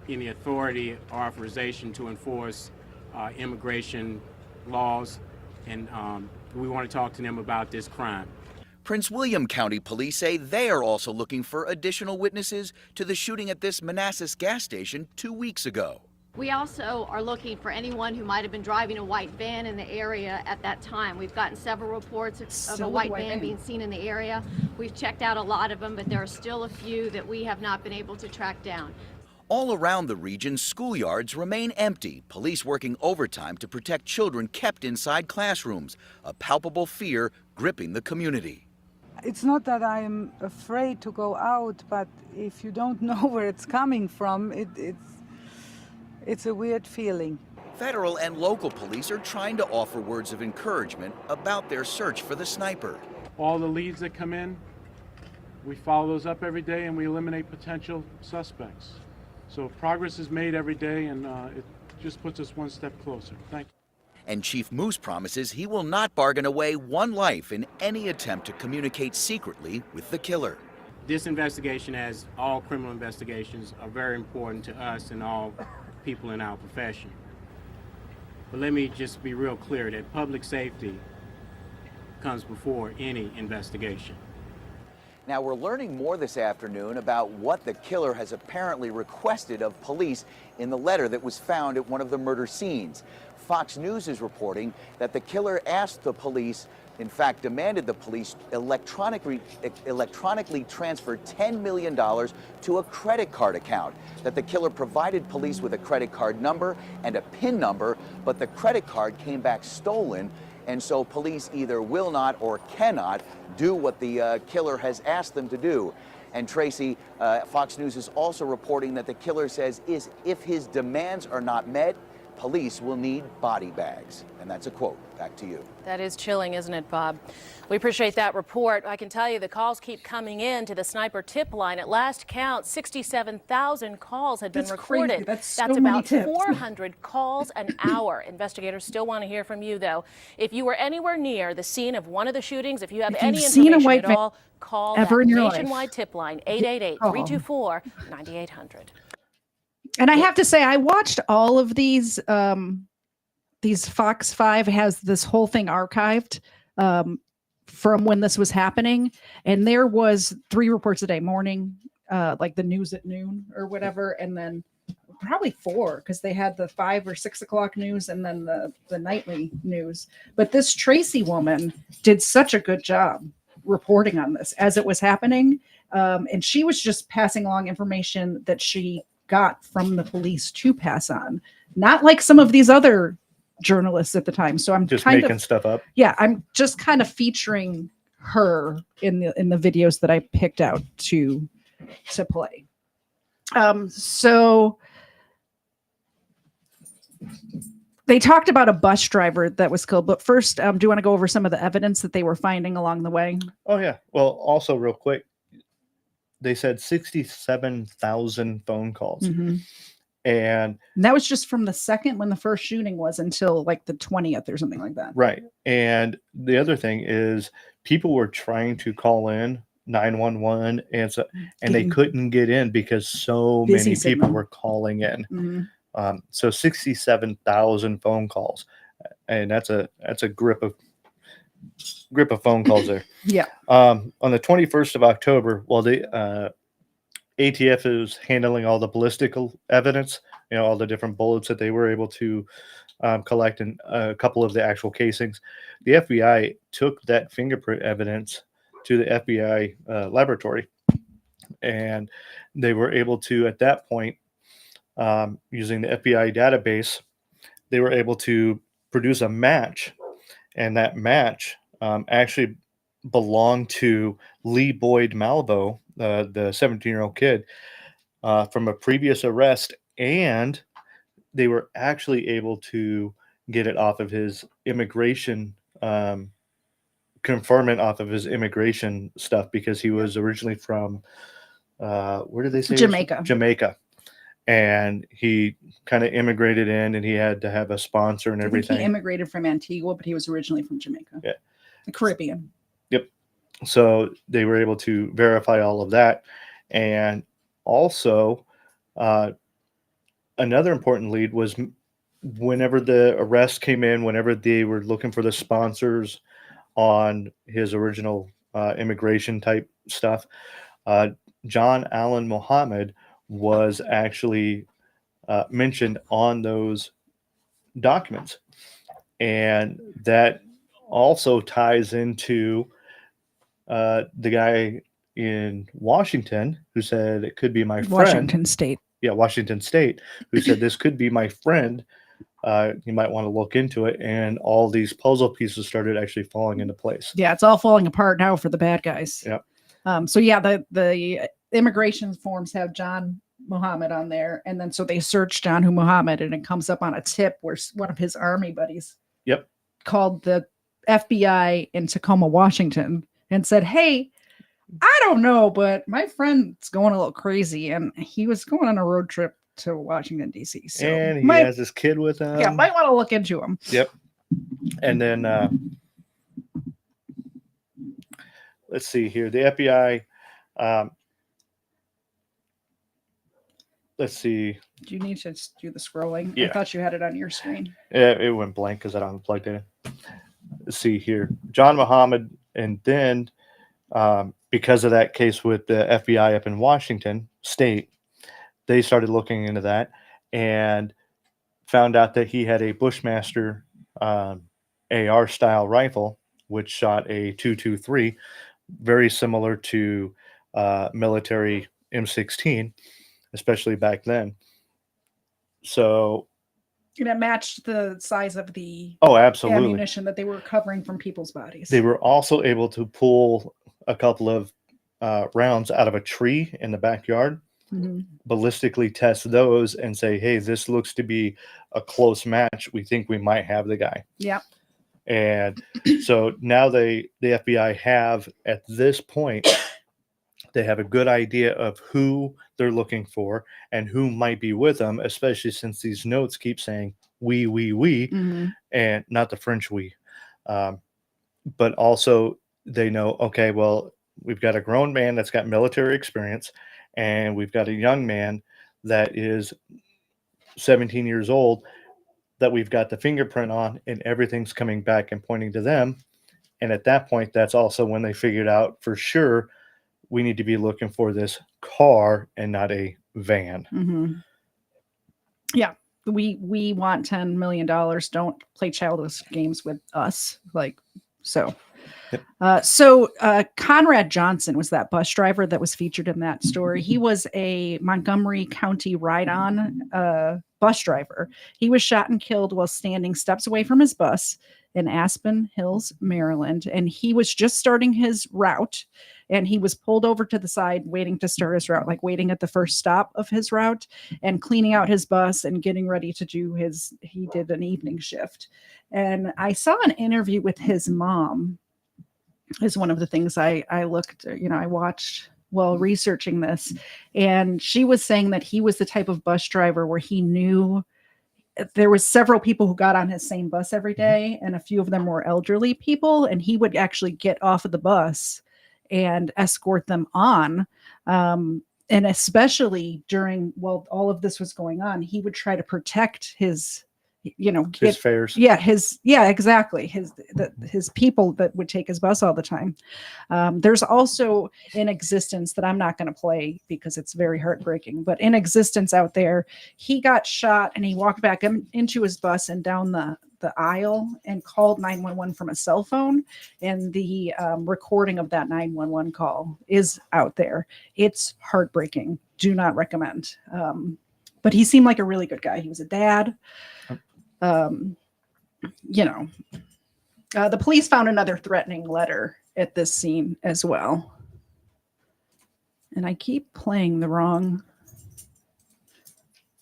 any authority or authorization to enforce immigration laws, and we want to talk to them about this crime. Prince William County Police say they are also looking for additional witnesses to the shooting at this Manassas gas station 2 weeks ago. We also are looking for anyone who might have been driving a white van in the area at that time. We've gotten several reports of a white van being seen in the area. We've checked out a lot of them, but there are still a few that we have not been able to track down. All around the region, schoolyards remain empty, police working overtime to protect children kept inside classrooms, a palpable fear gripping the community. It's not that I'm afraid to go out, but if you don't know where it's coming from, it's a weird feeling. Federal and local police are trying to offer words of encouragement about their search for the sniper. All the leads that come in, we follow those up every day and we eliminate potential suspects. So progress is made every day, and it just puts us one step closer. Thank you. And Chief Moose promises he will not bargain away one life in any attempt to communicate secretly with the killer. This investigation, as all criminal investigations, are very important to us and all people in our profession. But let me just be real clear that public safety comes before any investigation. Now, we're learning more this afternoon about what the killer has apparently requested of police in the letter that was found at one of the murder scenes. Fox News is reporting that the killer asked the police, in fact, demanded the police electronically transfer $10 million to a credit card account, that the killer provided police with a credit card number and a PIN number, but the credit card came back stolen, and so police either will not or cannot do what the killer has asked them to do. And Tracy, Fox News is also reporting that the killer says if his demands are not met, police will need body bags. And that's a quote. Back to you. That is chilling, isn't it, Bob? We appreciate that report. I can tell you the calls keep coming in to the sniper tip line. At last count, 67,000 calls had been recorded. Crazy. That's so about many tips. 400 calls an hour. Investigators still want to hear from you, though. If you were anywhere near the scene of one of the shootings, if you have any information at all, call that nationwide tip line, 888-324-9800. And I have to say, I watched all of these Fox 5 has this whole thing archived from when this was happening. And there was 3 reports a day, morning, like the news at noon or whatever. And then probably 4, because they had the 5 or 6 o'clock news and then the nightly news. But this Tracy woman did such a good job reporting on this as it was happening. And she was just passing along information that she got from the police to pass on, not like some of these other journalists at the time. So I'm just kind making of, stuff up. Yeah, I'm just kind of featuring her in the videos that I picked out to play. So they talked about a bus driver that was killed, but first, do you want to go over some of the evidence that they were finding along the way? Oh yeah. Well, also real quick, they said 67,000 phone calls. Mm-hmm. And that was just from the second when the first shooting was until like the 20th or something like that. Right. And the other thing is people were trying to call in 911 and they couldn't get in because so many people were calling in. Mm-hmm. So 67,000 phone calls. And that's a grip of phone calls there. Yeah. On the 21st of October, while the ATF is handling all the ballistical evidence, all the different bullets that they were able to collect in a couple of the actual casings, the FBI took that fingerprint evidence to the FBI laboratory, and they were able to, at that point, using the FBI database, they were able to produce a match. And that match actually belonged to Lee Boyd Malvo, the 17-year-old kid, from a previous arrest. And they were actually able to get it off of his immigration confirming off of his immigration stuff because he was originally from where did they say he was from? Jamaica. Jamaica. And he kind of immigrated in, and he had to have a sponsor and I think everything. he immigrated from Antigua, but he was originally from Jamaica. Yeah. The Caribbean. Yep. So they were able to verify all of that. And also, another important lead was whenever the arrest came in, whenever they were looking for the sponsors on his original immigration type stuff, John Allen Muhammad was actually mentioned on those documents. And that also ties into the guy in Washington who said it could be my friend. Washington State. Yeah, Washington State, who said this could be my friend. You might want to look into it. And all these puzzle pieces started actually falling into place. Yeah, it's all falling apart now for the bad guys. Yeah. So yeah, the immigration forms have John Muhammad on there, and then so they search John Muhammad, and it comes up on a tip where one of his army buddies Yep. called the FBI in Tacoma, Washington, and said, "Hey, I don't know, but my friend's going a little crazy, and he was going on a road trip to Washington, D.C. So and he has this kid with him. Yeah, might want to look into him." Yep. And then let's see here. The FBI. Let's see. Do you need to do the scrolling? Yeah. I thought you had it on your screen. Yeah, it went blank because I don't have it plugged in. Let's see here. John Muhammad, and then because of that case with the FBI up in Washington State, they started looking into that and found out that he had a Bushmaster AR style rifle, which shot a .223, very similar to military M16, especially back then. So, And it matched the size of the absolutely, ammunition that they were covering from people's bodies. They were also able to pull a couple of rounds out of a tree in the backyard, ballistically test those, and say, "Hey, this looks to be a close match. We think we might have the guy." Yep. And so now the FBI have, at this point, they have a good idea of who they're looking for and who might be with them, especially since these notes keep saying we, and not the French we. But also they know, okay, well, we've got a grown man that's got military experience, and we've got a young man that is 17 years old that we've got the fingerprint on, and everything's coming back and pointing to them. And at that point, that's also when they figured out for sure we need to be looking for this car and not a van. Yeah. We want $10 million. Don't play childish games with us. So Conrad Johnson was that bus driver that was featured in that story. He was a Montgomery County ride-on bus driver. He was shot and killed while standing steps away from his bus in Aspen Hills, Maryland. And he was just starting his route, and he was pulled over to the side waiting to start his route, like waiting at the first stop of his route and cleaning out his bus and getting ready to do he did an evening shift. And I saw an interview with his mom is one of the things I watched while researching this. And she was saying that he was the type of bus driver where he knew there was several people who got on his same bus every day, and a few of them were elderly people, and he would actually get off of the bus and escort them on. And especially while all of this was going on, he would try to protect his fares. Exactly. His people that would take his bus all the time. There's also in existence that I'm not going to play because it's very heartbreaking, but in existence out there, he got shot and he walked back into his bus and down the aisle and called 911 from a cell phone. And the recording of that 911 call is out there. It's heartbreaking. Do not recommend. But he seemed like a really good guy. He was a dad. The police found another threatening letter at this scene as well. And I keep playing the wrong.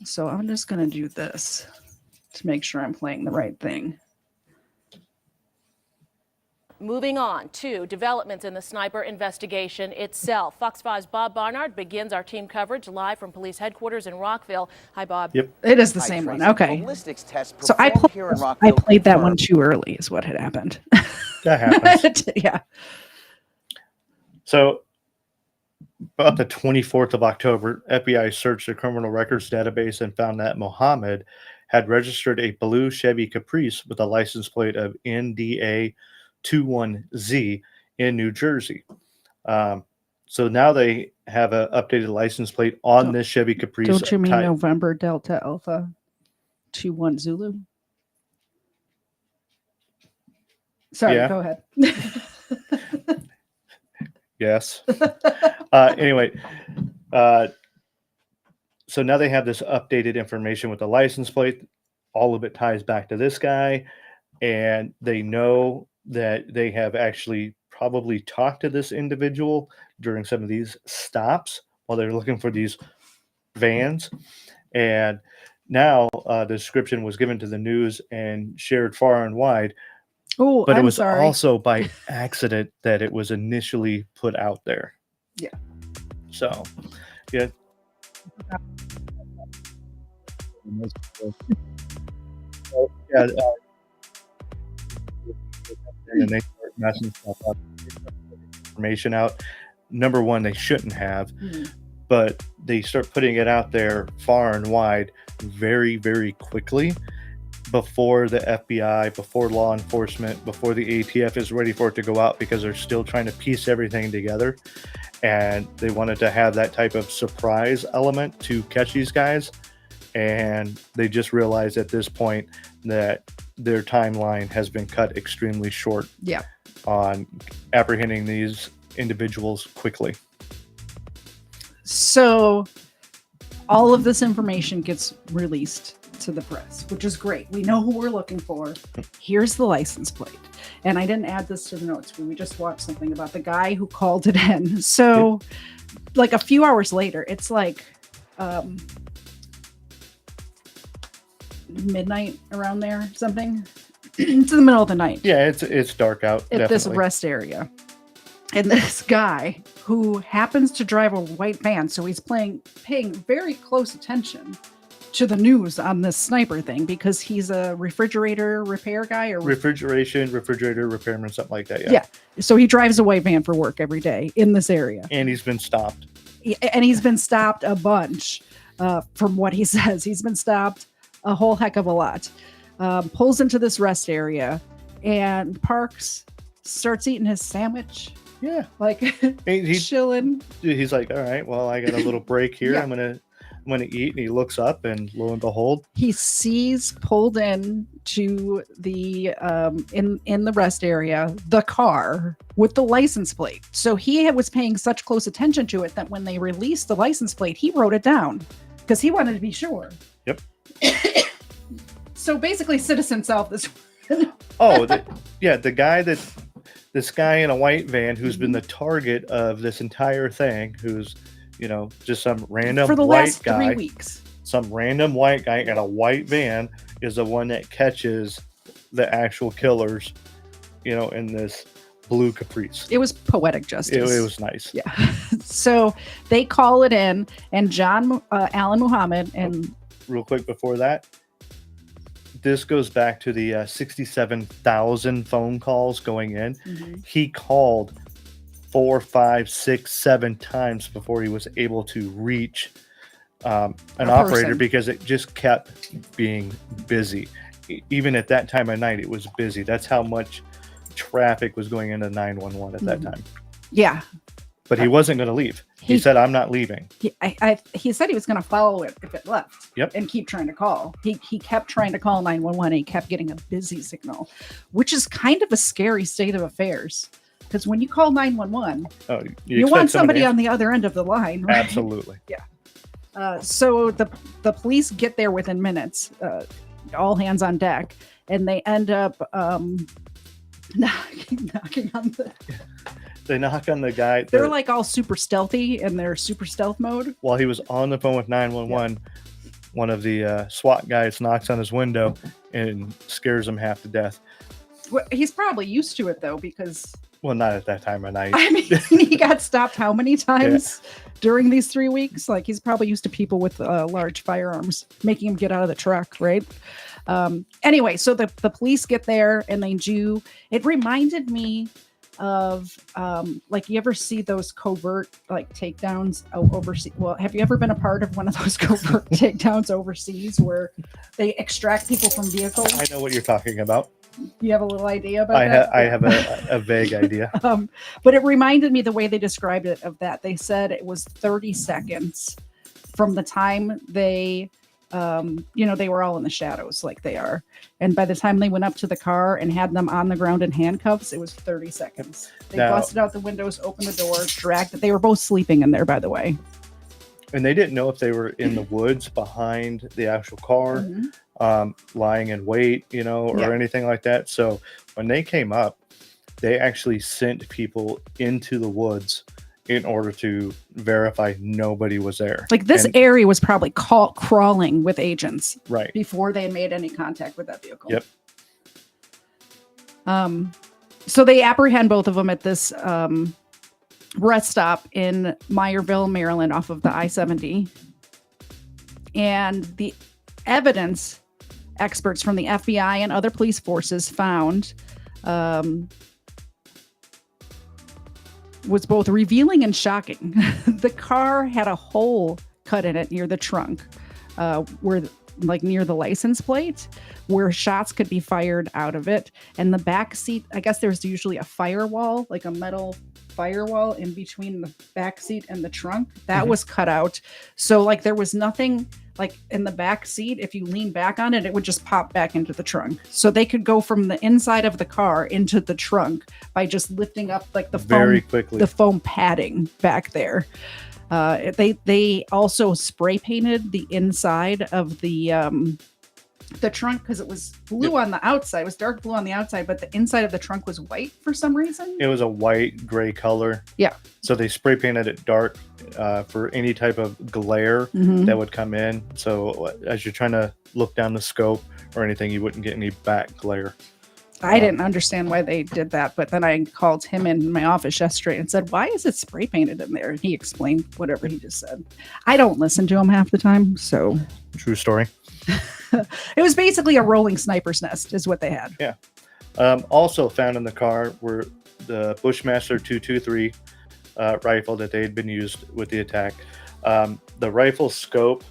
So I'm just going to do this to make sure I'm playing the right thing. Moving on to developments in the sniper investigation itself. Fox 5's Bob Barnard begins our team coverage live from police headquarters in Rockville. Hi, Bob. Yep. It is the Hi, same one. Tracy. Okay. Ballistics tests So I performed here in Rockville played that one confirmed- too early is what had happened. That happens. Yeah. So, about the 24th of October, FBI searched the criminal records database and found that Mohammed had registered a blue Chevy Caprice with a license plate of NDA21Z in New Jersey. So now they have an updated license plate on this Chevy Caprice. Don't you mean type. November Delta Alpha 21 Zulu? Sorry, Yeah. go ahead. Yes. Anyway, so now they have this updated information with the license plate. All of it ties back to this guy, and they know that they have actually probably talked to this individual during some of these stops while they're looking for these vans. And now the description was given to the news and shared far and wide. Oh, But it I'm was sorry. also by accident that it was initially put out there. Yeah. So, yeah. Yeah. And they start messing stuff up. Information out. Number one, they shouldn't have, but they start putting it out there far and wide very, very quickly before the FBI, before law enforcement, before the ATF is ready for it to go out, because they're still trying to piece everything together. And they wanted to have that type of surprise element to catch these guys. And they just realized at this point that their timeline has been cut extremely short Yeah. on apprehending these individuals quickly. So all of this information gets released to the press, which is great. We know who we're looking for. Here's the license plate. And I didn't add this to the notes, but we just watched something about the guy who called it in. So like a few hours later, it's like midnight around there, something. It's in the middle of the night. Yeah, it's dark out. At this definitely. rest area. And this guy who happens to drive a white van, so he's paying very close attention to the news on this sniper thing, because he's a refrigerator repair guy or refrigerator repairman, something like that. yeah. So he drives a white van for work every day in this area. And he's been stopped. And he's been stopped a bunch. From what he says, he's been stopped a whole heck of a lot. Pulls into this rest area and parks, starts eating his sandwich. Yeah, like he's chilling. He's like, all right, well, I got a little break here. Yeah. I'm gonna eat. And he looks up, and lo and behold, he sees pulled in to the in the rest area the car with the license plate. So he was paying such close attention to it that when they released the license plate, he wrote it down because he wanted to be sure. Yep. So basically, citizen self this. Oh, the guy this guy in a white van who's been the target of this entire thing, who's, just some random for the white last guy, 3 weeks. Some random white guy in a white van is the one that catches the actual killers, in this blue Caprice. It was poetic justice. It was nice. Yeah. So they call it in, and Alan Muhammad, and real quick before that, this goes back to the 67,000 phone calls going in. He called 4, 5, 6, 7 times before he was able to reach an operator, because it just kept being busy. Even at that time of night, it was busy. That's how much traffic was going into 911 at that time. Yeah. But he wasn't going to leave. He said, I'm not leaving. He said he was going to follow it if it left. Yep. And keep trying to call. He kept trying to call 911, and he kept getting a busy signal, which is kind of a scary state of affairs. Because when you call 911, you want somebody on the other end of the line, right? Absolutely. Yeah. So the police get there within minutes, all hands on deck, and they end up knocking on the... They knock on the guy. They're like all super stealthy in their super stealth mode. While he was on the phone with 911, one of the SWAT guys knocks on his window and scares him half to death. Well, he's probably used to it though, because Well, not at that time of night. I mean, he got stopped how many times during these 3 weeks? Like, he's probably used to people with large firearms making him get out of the truck, right? Anyway, so the police get there and they do. It reminded me of like, you ever see those covert like takedowns overseas? Well, have you ever been a part of one of those covert takedowns overseas where they extract people from vehicles? I know what you're talking about. You have a little idea about that? I have a vague idea. But it reminded me the way they described it of that. They said it was 30 seconds from the time they, they were all in the shadows like they are. And by the time they went up to the car and had them on the ground in handcuffs, it was 30 seconds. They busted out the windows, opened the door, dragged it. They were both sleeping in there, by the way. And they didn't know if they were in the woods behind the actual car, lying in wait, or anything like that. So when they came up, they actually sent people into the woods in order to verify nobody was there. Like, this area was probably crawling with agents right before they had made any contact with that vehicle. Yep. So they apprehend both of them at this rest stop in Meyerville, Maryland, off of the I-70. And the evidence experts from the FBI and other police forces found was both revealing and shocking. The car had a hole cut in it near the trunk, where like near the license plate, where shots could be fired out of it. And the back seat, I guess there's usually a firewall, like a metal firewall in between the back seat and the trunk. That was cut out. So like there was nothing like in the back seat. If you lean back on it, it would just pop back into the trunk. So they could go from the inside of the car into the trunk by just lifting up like the foam padding back there. They also spray painted the inside of the trunk because it was blue on the outside. It was dark blue on the outside, but the inside of the trunk was white for some reason. It was a white gray color. Yeah. So they spray painted it dark for any type of glare that would come in. So as you're trying to look down the scope or anything, you wouldn't get any back glare. I didn't understand why they did that, but then I called him in my office yesterday and said, "Why is it spray painted in there?" And he explained whatever he just said. I don't listen to him half the time, so. True story. It was basically a rolling sniper's nest is what they had. Yeah. Also found in the car were the Bushmaster 223 rifle that they had been used with the attack. The rifle scope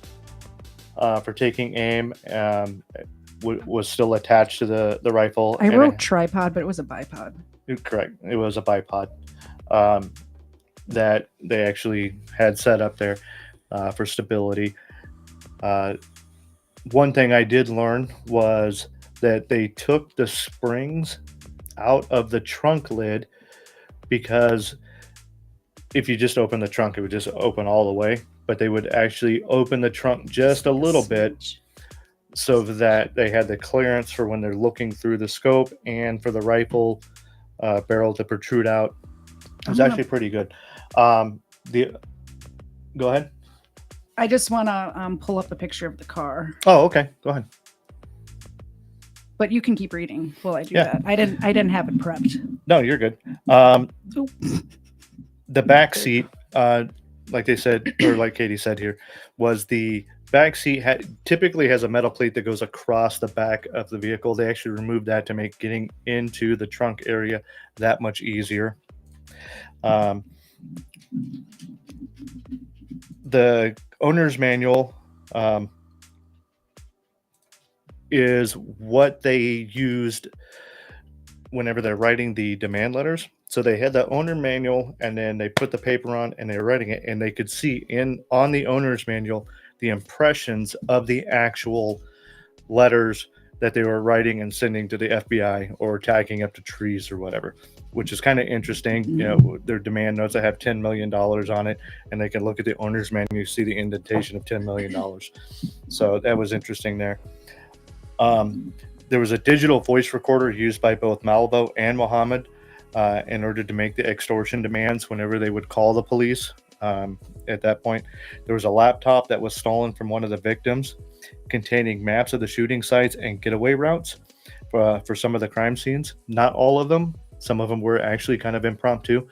for taking aim was still attached to the rifle. I wrote tripod, but it was a bipod. Correct. It was a bipod that they actually had set up there for stability. One thing I did learn was that they took the springs out of the trunk lid because if you just open the trunk, it would just open all the way. But they would actually open the trunk just a little bit so that they had the clearance for when they're looking through the scope and for the rifle barrel to protrude out. It was actually pretty good. Go ahead. I just want to pull up a picture of the car. Oh, okay. Go ahead. But you can keep reading while I do that. I didn't have it prepped. No, you're good. The back seat, like they said, or like Katie said here, was the back seat typically has a metal plate that goes across the back of the vehicle. They actually removed that to make getting into the trunk area that much easier. The owner's manual is what they used whenever they're writing the demand letters. So they had the owner manual and then they put the paper on and they were writing it, and they could see on the owner's manual the impressions of the actual letters that they were writing and sending to the FBI or tagging up to trees or whatever, which is kind of interesting. You know, their demand notes that have $10 million on it, and they can look at the owner's manual, see the indentation of $10 million. So that was interesting there. There was a digital voice recorder used by both Malvo and Mohammed in order to make the extortion demands whenever they would call the police. At that point, there was a laptop that was stolen from one of the victims containing maps of the shooting sites and getaway routes. for some of the crime scenes. Not all of them. Some of them were actually kind of impromptu,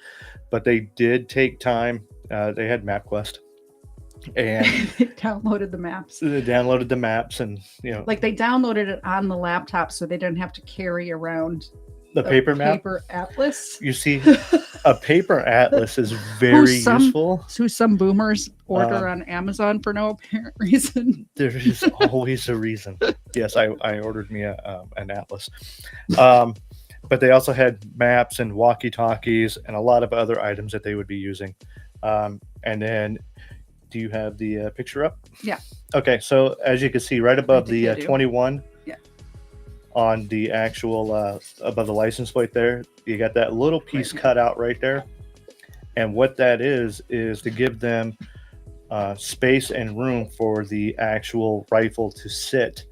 but they did take time. They had MapQuest, and downloaded the maps. they downloaded the maps, and Like they downloaded it on the laptop, so they didn't have to carry around the paper map, paper atlas. You see, a paper atlas is very useful. Who some boomers order on Amazon for no apparent reason. There is always a reason. Yes, I ordered me an atlas. But they also had maps and walkie-talkies and a lot of other items that they would be using. And then, do you have the picture up? Yeah. Okay, so as you can see, right above the 21, yeah, on the actual above the license plate there, you got that little piece cut out right there. And what that is to give them space and room for the actual rifle to sit.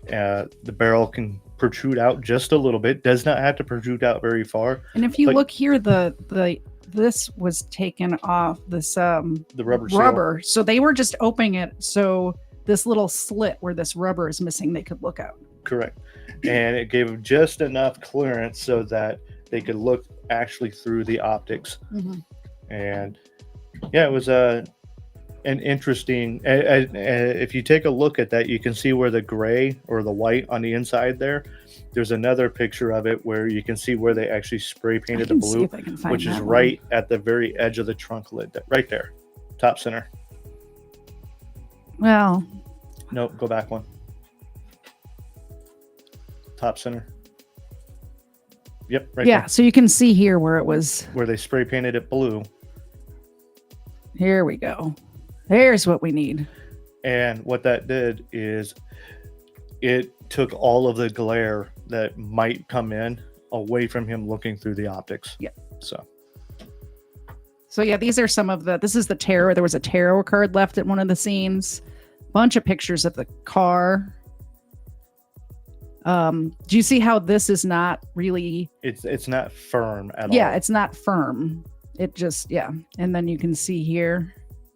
The barrel can protrude out just a little bit. Does not have to protrude out very far. And if you look here, this was taken off this the rubber seal. rubber, so they were just opening it so this little slit where this rubber is missing, they could look out. Correct. And it gave them just enough clearance so that they could look actually through the optics. Mm-hmm. And yeah, it was an interesting. If you take a look at that, you can see where the gray or the white on the inside there. There's another picture of it where you can see where they actually spray painted the blue, which is right at the very edge of the trunk lid, right there, top center. Well, nope, go back one. Top center. Yep, right yeah, there. so you can see here where it was. Where they spray painted it blue. Here we go. There's what we need. And what that did is it took all of the glare that might come in away from him looking through the optics. Yeah. So yeah, these are some of this is the tarot. There was a tarot card left at one of the scenes. Bunch of pictures of the car. Do you see how this is not really? It's not firm at all. Yeah, it's not firm. It just, yeah. And then you can see here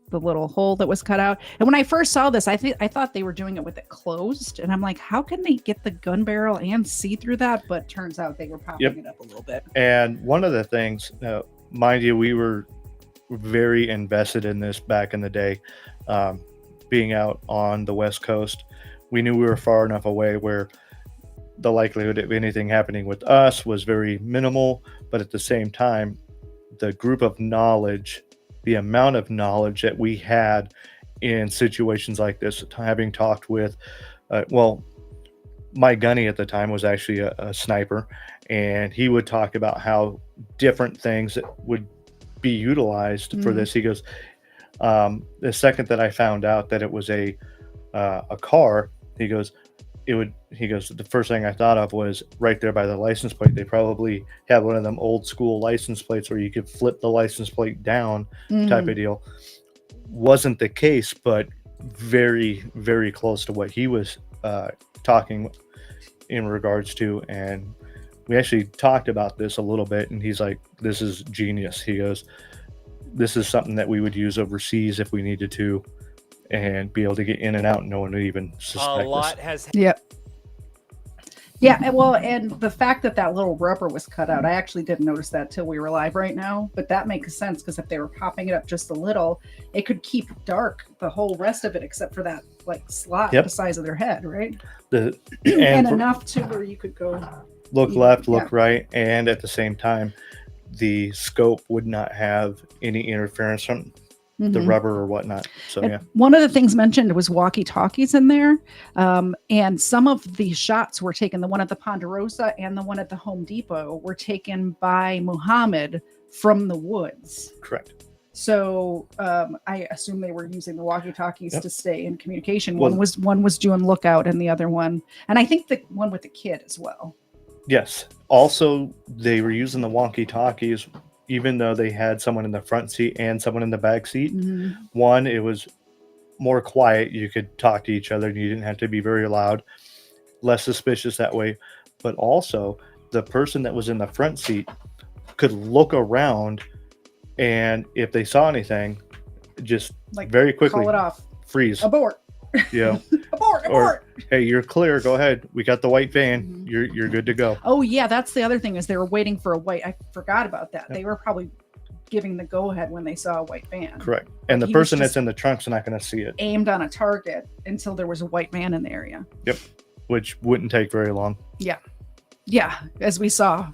the little hole that was cut out. And when I first saw this, I thought they were doing it with it closed. And I'm like, how can they get the gun barrel and see through that? But turns out they were popping it up a little bit. And one of the things, mind you, we were very invested in this back in the day. Being out on the West Coast, we knew we were far enough away where the likelihood of anything happening with us was very minimal. But at the same time, the group of knowledge, the amount of knowledge that we had in situations like this, having talked with, my gunny at the time was actually a sniper, and he would talk about how different things would be utilized for this. He goes, the second that I found out that it was a car, he goes, the first thing I thought of was right there by the license plate. They probably have one of them old school license plates where you could flip the license plate down type of deal. Wasn't the case, but very, very close to what he was talking in regards to. And we actually talked about this a little bit, and he's like, this is genius. He goes, this is something that we would use overseas if we needed to, and be able to get in and out and no one would even suspect us. Yep. Yeah, well, and the fact that little rubber was cut out, I actually didn't notice that till we were live right now, but that makes sense because if they were popping it up just a little, it could keep dark the whole rest of it except for that like slot the size of their head, right? And enough to where you could go look left, look right, and at the same time, the scope would not have any interference from the rubber or whatnot. So yeah, one of the things mentioned was walkie-talkies in there, and some of the shots were taken. The one at the Ponderosa and the one at the Home Depot were taken by Muhammad from the woods. Correct. So I assume they were using the walkie-talkies to stay in communication. One was doing lookout, and the other one, and I think the one with the kid as well. Yes. Also, they were using the walkie-talkies even though they had someone in the front seat and someone in the back seat. One, it was more quiet. You could talk to each other and you didn't have to be very loud, less suspicious that way. But also, the person that was in the front seat could look around, and if they saw anything, just like very quickly call it off, freeze, abort. Yeah. Abort! Or, hey, you're clear. Go ahead. We got the white van. You're good to go. Oh yeah, that's the other thing is they were waiting for a white. I forgot about that. They were probably giving the go ahead when they saw a white van. Correct. And the He was person that's just in the trunk's not going to see it. aimed on a target until there was a white van in the area. Yep. Which wouldn't take very long. Yeah. Yeah, as we saw.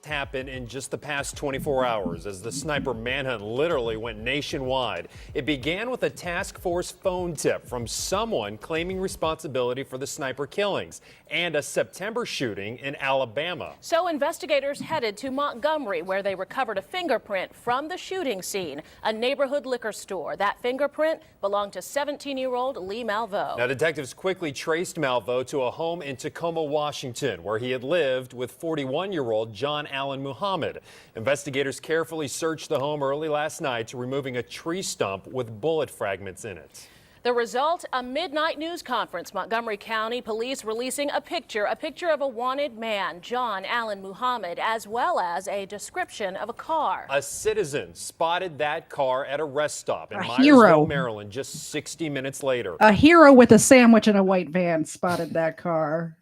Happened in just the past 24 hours as the sniper manhunt literally went nationwide. It began with a task force phone tip from someone claiming responsibility for the sniper killings and a September shooting in Alabama. So investigators headed to Montgomery, where they recovered a fingerprint from the shooting scene, a neighborhood liquor store. That fingerprint belonged to 17-year-old Lee Malveaux. Now, detectives quickly traced Malveaux to a home in Tacoma, Washington, where he had lived with 41-year-old John Allen Muhammad. Investigators carefully searched the home early last night, removing a tree stump with bullet fragments in it. The result, a midnight news conference. Montgomery County Police releasing a picture of a wanted man, John Allen Muhammad, as well as a description of a car. A citizen spotted that car at a rest stop in A Myersville, hero. Maryland, just 60 minutes later. A hero with a sandwich in a white van spotted that car.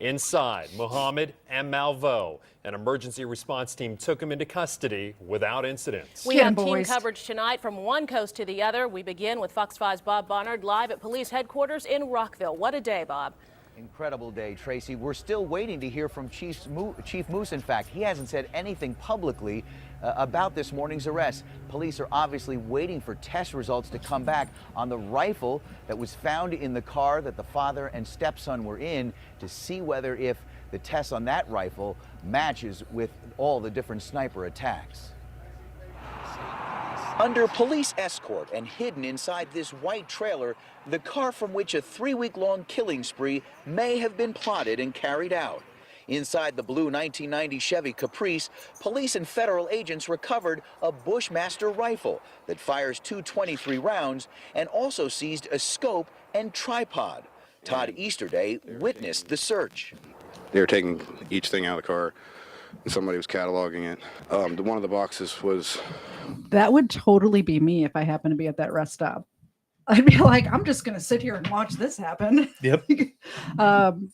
Inside, Muhammad and Malveaux. An emergency response team took him into custody without incident. We have team coverage tonight from one coast to the other. We begin with Fox 5's Bob Barnard live at police headquarters in Rockville. What a day, Bob. Incredible day, Tracy. We're still waiting to hear from Chief Moose. In fact, he hasn't said anything publicly about this morning's arrest. Police are obviously waiting for test results to come back on the rifle that was found in the car that the father and stepson were in to see whether if the test on that rifle matches with all the different sniper attacks. Under police escort and hidden inside this white trailer, the car from which a 3-week-long killing spree may have been plotted and carried out. Inside the blue 1990 Chevy Caprice, police and federal agents recovered a Bushmaster rifle that fires 223 rounds and also seized a scope and tripod. Todd Easterday witnessed the search. They were taking each thing out of the car, and somebody was cataloging it. One of the boxes was... That would totally be me if I happened to be at that rest stop. I'd be like, I'm just going to sit here and watch this happen. Yep.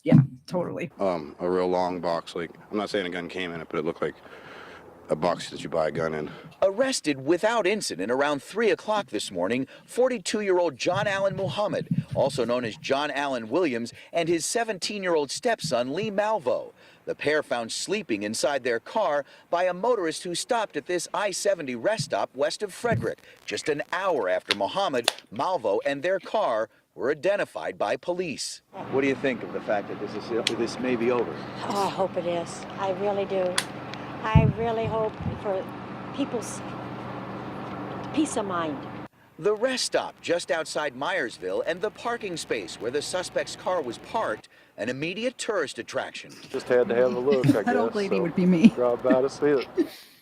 Yeah, totally. A real long box. Like, I'm not saying a gun came in it, but it looked like a box that you buy a gun in. Arrested without incident around 3 o'clock this morning, 42-year-old John Allen Muhammad, also known as John Allen Williams, and his 17-year-old stepson, Lee Malveaux. The pair found sleeping inside their car by a motorist who stopped at this I-70 rest stop west of Frederick, just an hour after Muhammad, Malveaux, and their car were identified by police. What do you think of the fact that this may be over? Oh, I hope it is. I really do. I really hope for people's peace of mind. The rest stop just outside Myersville and the parking space where the suspect's car was parked, an immediate tourist attraction. Just had to have a look, I guess. That old lady would be me. Drop by to see it.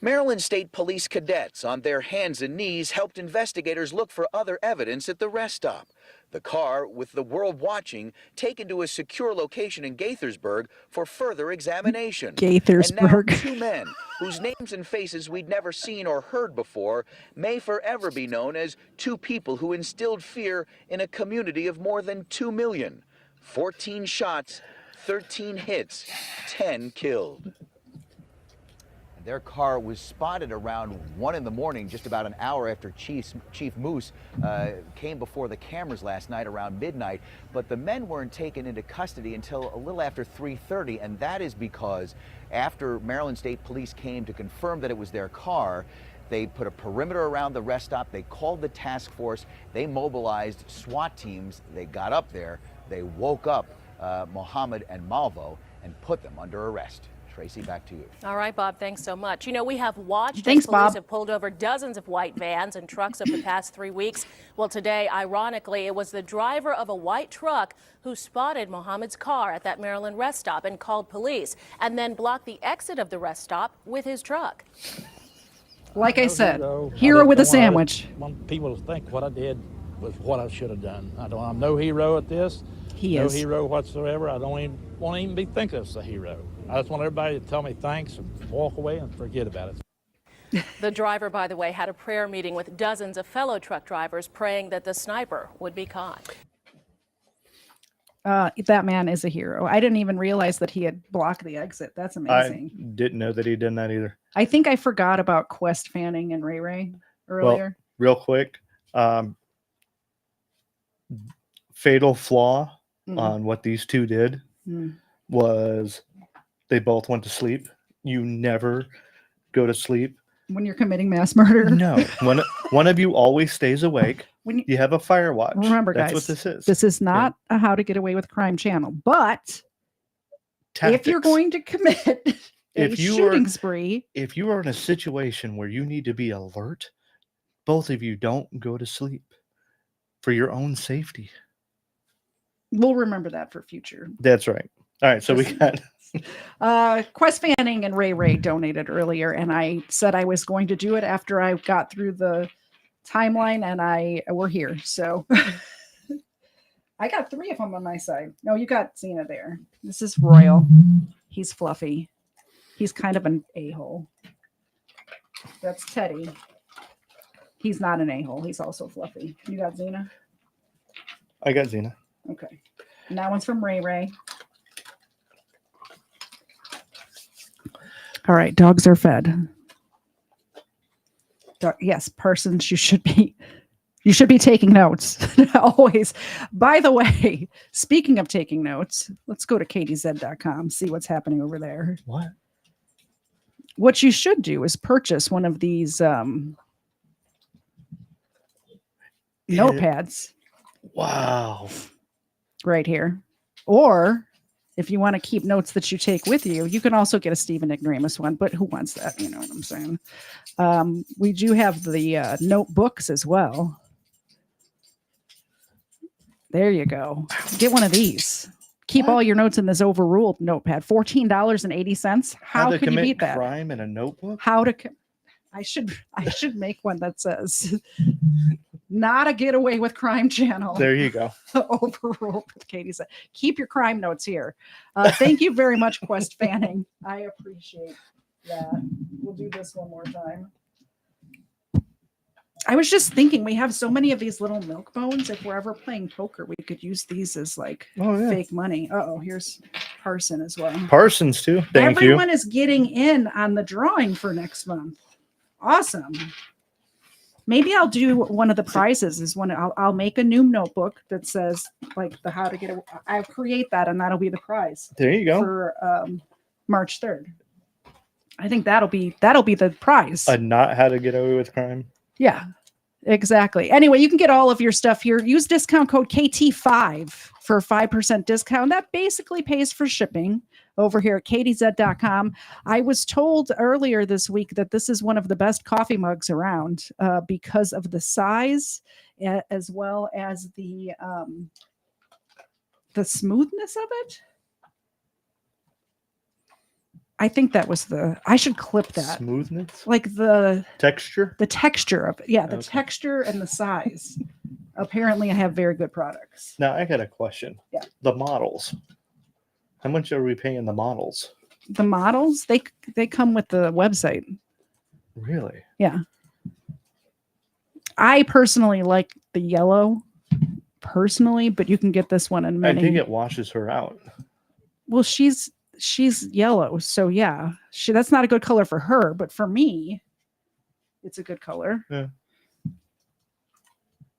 Maryland State Police cadets on their hands and knees helped investigators look for other evidence at the rest stop. The car, with the world watching, taken to a secure location in Gaithersburg for further examination. Gaithersburg. And now 2 men, whose names and faces we'd never seen or heard before, may forever be known as 2 people who instilled fear in a community of more than 2 million. 14 shots, 13 hits, 10 killed. Their car was spotted around 1 in the morning, just about an hour after Chief Moose came before the cameras last night around midnight. But the men weren't taken into custody until a little after 3:30, and that is because after Maryland State Police came to confirm that it was their car, they put a perimeter around the rest stop. They called the task force. They mobilized SWAT teams. They got up there. They woke up Muhammad and Malveaux and put them under arrest. Tracy, back to you. All right, Bob, thanks so much. You know, we have watched Thanks, as police Bob. have pulled over dozens of white vans and trucks over the past 3 weeks. Well, today, ironically, it was the driver of a white truck who spotted Muhammad's car at that Maryland rest stop and called police, and then blocked the exit of the rest stop with his truck. Like I said, hero with a sandwich. I want people to think what I did was what I should have done. I'm no hero at this. He is. No hero whatsoever. I don't even want to even be thinking of a hero. I just want everybody to tell me thanks and walk away and forget about it. The driver, by the way, had a prayer meeting with dozens of fellow truck drivers praying that the sniper would be caught. That man is a hero. I didn't even realize that he had blocked the exit. That's amazing. I didn't know that he did that either. I think I forgot about Quest Fanning and Ray Ray earlier. Well, real quick, fatal flaw on what these two did was they both went to sleep. You never go to sleep when you're committing mass murder. No, one of you always stays awake. When you have a fire watch. Remember, that's guys, what this is. This is not a How to Get Away with Crime channel, but Tactics. If you're going to commit a shooting spree, if you are in a situation where you need to be alert, both of you don't go to sleep for your own safety. We'll remember that for future. That's right. All right, so we got Quest Fanning and Ray Ray donated earlier, and I said I was going to do it after I got through the timeline, and we're here. So I got 3 of them on my side. No, you got Zena there. This is Royal. He's fluffy. He's kind of an a-hole. That's Teddy. He's not an a-hole. He's also fluffy. You got Zena? I got Zena. Okay. And that one's from Ray Ray. All right, dogs are fed. Yes, persons, you should be taking notes always. By the way, speaking of taking notes, let's go to kdz.com, see what's happening over there. What? What you should do is purchase one of these notepads. Wow. Right here. Or if you want to keep notes that you take with you, you can also get a Stephen Ignoramus one, but who wants that? You know what I'm saying? We do have the notebooks as well. There you go. Get one of these. Keep all your notes in this Overruled notepad. $14.80. How can you beat that? Crime in a notebook? I should make one that says "Not a Get Away with Crime" channel. There you go. Overruled with Katie said. Keep your crime notes here. Thank you very much, Quest Fanning. I appreciate that. We'll do this one more time. I was just thinking, we have so many of these little milk bones. If we're ever playing poker, we could use these as like fake money. Uh-oh, here's Parson as well. Parsons too. Thank you. Everyone is getting in on the drawing for next month. Awesome. Maybe I'll do one of the prizes is when I'll make a new notebook that says like the How to Get Away. I'll create that and that'll be the prize. There you go. For March 3rd. I think that'll be the prize. Not How to Get Away with Crime. Yeah, exactly. Anyway, you can get all of your stuff here. Use discount code KT5 for 5% discount. That basically pays for shipping over here at kdz.com. I was told earlier this week that this is one of the best coffee mugs around because of the size as well as the smoothness of it. I think that was I should clip that. Smoothness? Like the texture? The texture of it. Yeah, the texture and the size. Apparently I have very good products. Now I got a question. Yeah. The models. How much are we paying the models? The models? They come with the website. Really? Yeah. I personally like the yellow personally, but you can get this one in many. I think it washes her out. Well, she's yellow, so yeah, that's not a good color for her, but for me it's a good color. Yeah.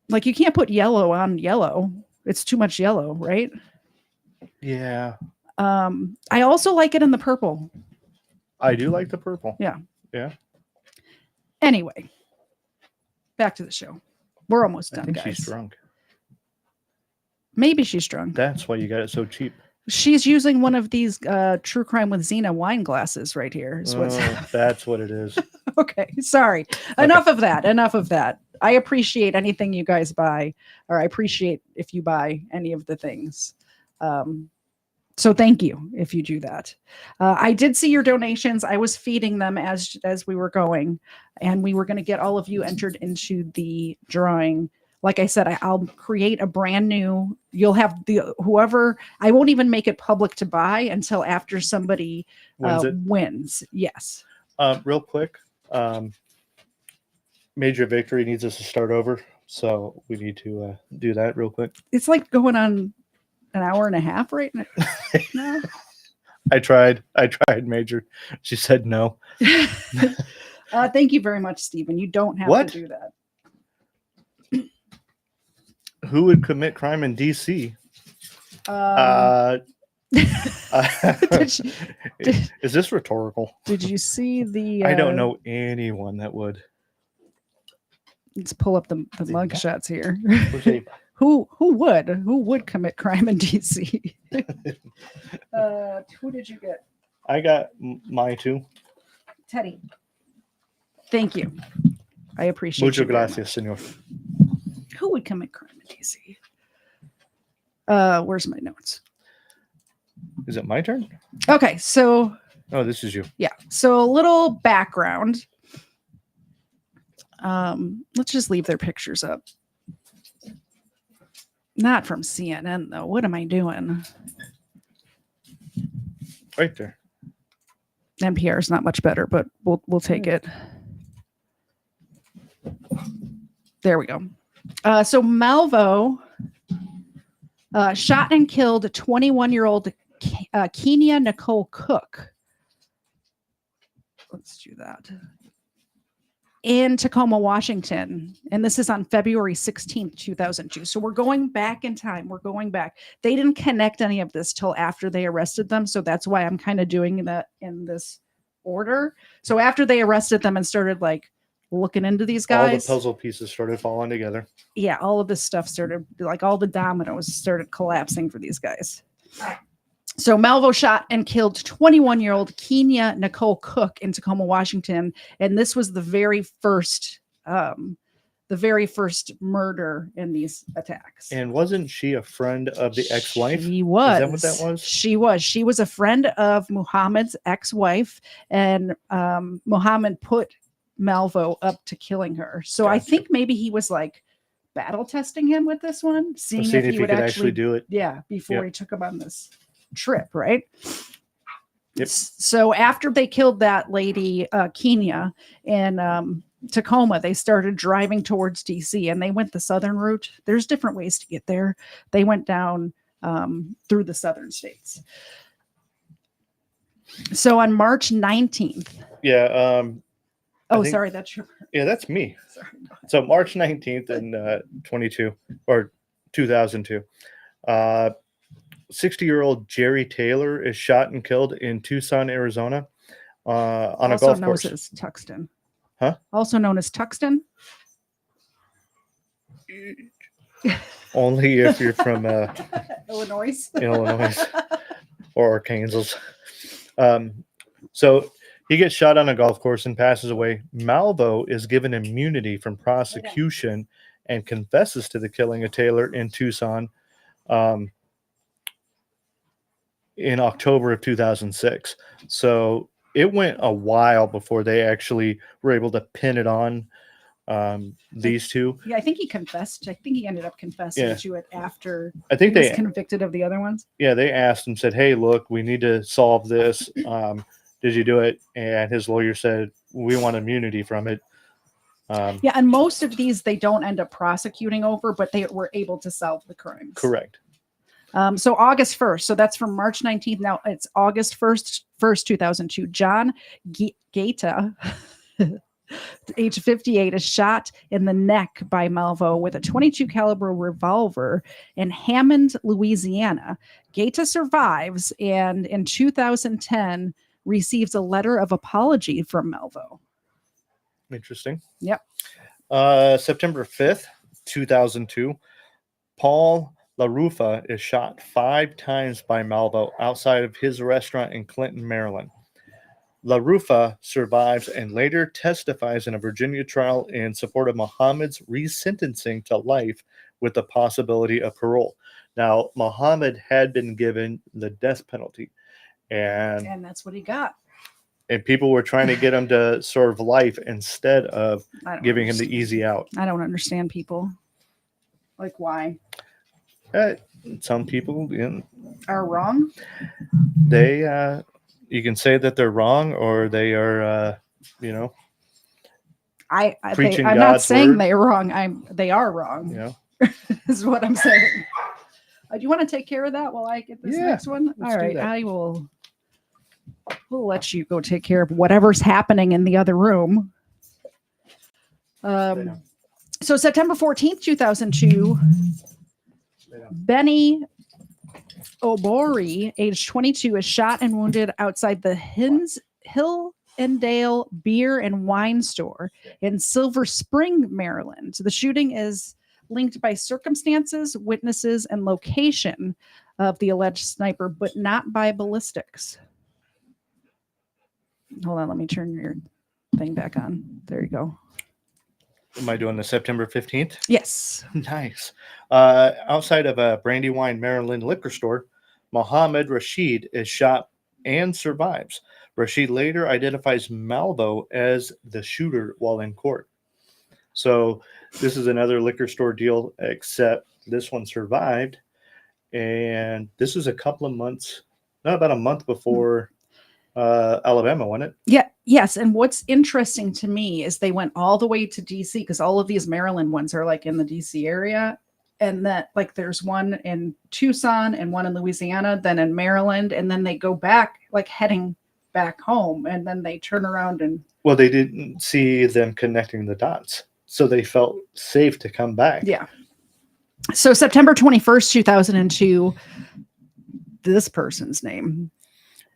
Like you can't put yellow on yellow. It's too much yellow, right? Yeah. I also like it in the purple. I do like the purple. Yeah. Yeah. Anyway, back to the show. We're almost done, I think guys. she's drunk. Maybe she's drunk. That's why you got it so cheap. She's using one of these True Crime with Xena wine glasses right here. That's what it is. Okay, sorry. Enough of that. I appreciate anything you guys buy, or I appreciate if you buy any of the things. So thank you if you do that. I did see your donations. I was feeding them as we were going, and we were going to get all of you entered into the drawing. Like I said, I'll create a brand new. You'll have whoever. I won't even make it public to buy until after somebody wins. Yes. Real quick, Major Victory needs us to start over, so we need to do that real quick. It's like going on an hour and a half right now. I tried, Major. She said no. Thank you very much, Stephen. You don't have What? to do that. Who would commit crime in DC? Is this rhetorical? Did you see the? I don't know anyone that would. Let's pull up the mug shots here. Okay. Who would commit crime in DC? Who did you get? I got my two. Teddy. Thank you. I appreciate Muchas you very gracias, senor. Who would commit crime in DC? Where's my notes? Is it my turn? Okay, so Oh, this is you. yeah. So a little background. Let's just leave their pictures up. Not from CNN though. What am I doing? Right there. NPR is not much better, but we'll take it. There we go. So Malvo shot and killed 21-year-old Kenya Nicole Cook. Let's do that. In Tacoma, Washington. And this is on February 16th, 2002. So we're going back in time. We're going back. They didn't connect any of this till after they arrested them. So that's why I'm kind of doing that in this order. So after they arrested them and started like looking into these guys. All the puzzle pieces started falling together. Yeah, all of this stuff started, like all the dominoes started collapsing for these guys. So Malvo shot and killed 21-year-old Kenya Nicole Cook in Tacoma, Washington, and this was the very first murder in these attacks. And wasn't she a friend of the ex-wife? She was. Is that what that was? She was. She was a friend of Muhammad's ex-wife, and Muhammad put Malvo up to killing her. So Gotcha. I think maybe he was like battle testing him with this one, seeing if he he would could actually do it. Yeah, before Yep. he took him on this trip, right? Yep. So after they killed that lady, Kenya, in Tacoma, they started driving towards DC, and they went the southern route. There's different ways to get there. They went down through the southern states. So on March 19th. Yeah. Sorry, that's your. Yeah, that's me. Sorry. So March 19th in 2002. 60-year-old Jerry Taylor is shot and killed in Tucson, Arizona, on a golf course. Also known as Tuxton. Huh? Also known as Tuxton. Only if you're from Illinois. Illinois or Arkansas. So he gets shot on a golf course and passes away. Malvo is given immunity from prosecution and confesses to the killing of Taylor in Tucson in October of 2006. So it went a while before they actually were able to pin it on these two. Yeah, I think he confessed. I think he ended up confessing to it after I think he was they convicted of the other ones. Yeah, they asked him, said, "Hey, look, we need to solve this. Did you do it?" And his lawyer said, "We want immunity from it." Yeah, and most of these they don't end up prosecuting over, but they were able to solve the crimes. Correct. So August 1st. So that's from March 19th. Now it's August 1st, 2002. John Gaeta, age 58, is shot in the neck by Malvo with a .22 caliber revolver in Hammond, Louisiana. Gaeta survives, and in 2010 receives a letter of apology from Malvo. Interesting. Yep. September 5th, 2002, Paul LaRufa is shot 5 times by Malvo outside of his restaurant in Clinton, Maryland. LaRufa survives and later testifies in a Virginia trial in support of Muhammad's resentencing to life with the possibility of parole. Now, Muhammad had been given the death penalty, and that's what he got. And people were trying to get him to serve life instead of giving him the easy out. I don't understand people. Like, why? Some people are wrong. They, you can say that they're wrong, or they are, preaching I'm not God's saying word. they're wrong. They are wrong. You know, is what I'm saying. Do you want to take care of that while I get this next one? let's All do right, that. We'll let you go take care of whatever's happening in the other room. So September 14th, 2002, Benny Obori, age 22, is shot and wounded outside the Hillendale Beer and Wine Store in Silver Spring, Maryland. So the shooting is linked by circumstances, witnesses, and location of the alleged sniper, but not by ballistics. Hold on, let me turn your thing back on. There you go. Am I doing the September 15th? Yes. Nice. Outside of a Brandywine, Maryland liquor store, Mohammed Rashid is shot and survives. Rashid later identifies Malvo as the shooter while in court. So this is another liquor store deal, except this one survived. And this is a couple of months, not about a month before Alabama, wasn't it? Yeah. Yes. And what's interesting to me is they went all the way to DC because all of these Maryland ones are like in the DC area. And that like there's one in Tucson and one in Louisiana, then in Maryland, and then they go back like heading back home, and then they turn around and well, they didn't see them connecting the dots, so they felt safe to come back. Yeah. So September 21st, 2002, this person's name,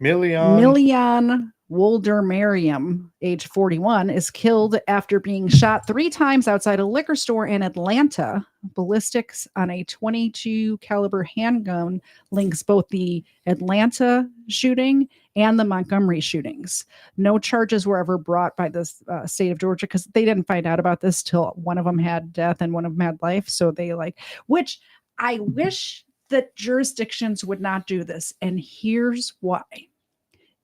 Millian Wolder-Mariam, age 41, is killed after being shot 3 times outside a liquor store in Atlanta. Ballistics on a .22 caliber handgun links both the Atlanta shooting and the Montgomery shootings. No charges were ever brought by the state of Georgia because they didn't find out about this till one of them had death and one of them had life. So they which I wish that jurisdictions would not do this. And here's why.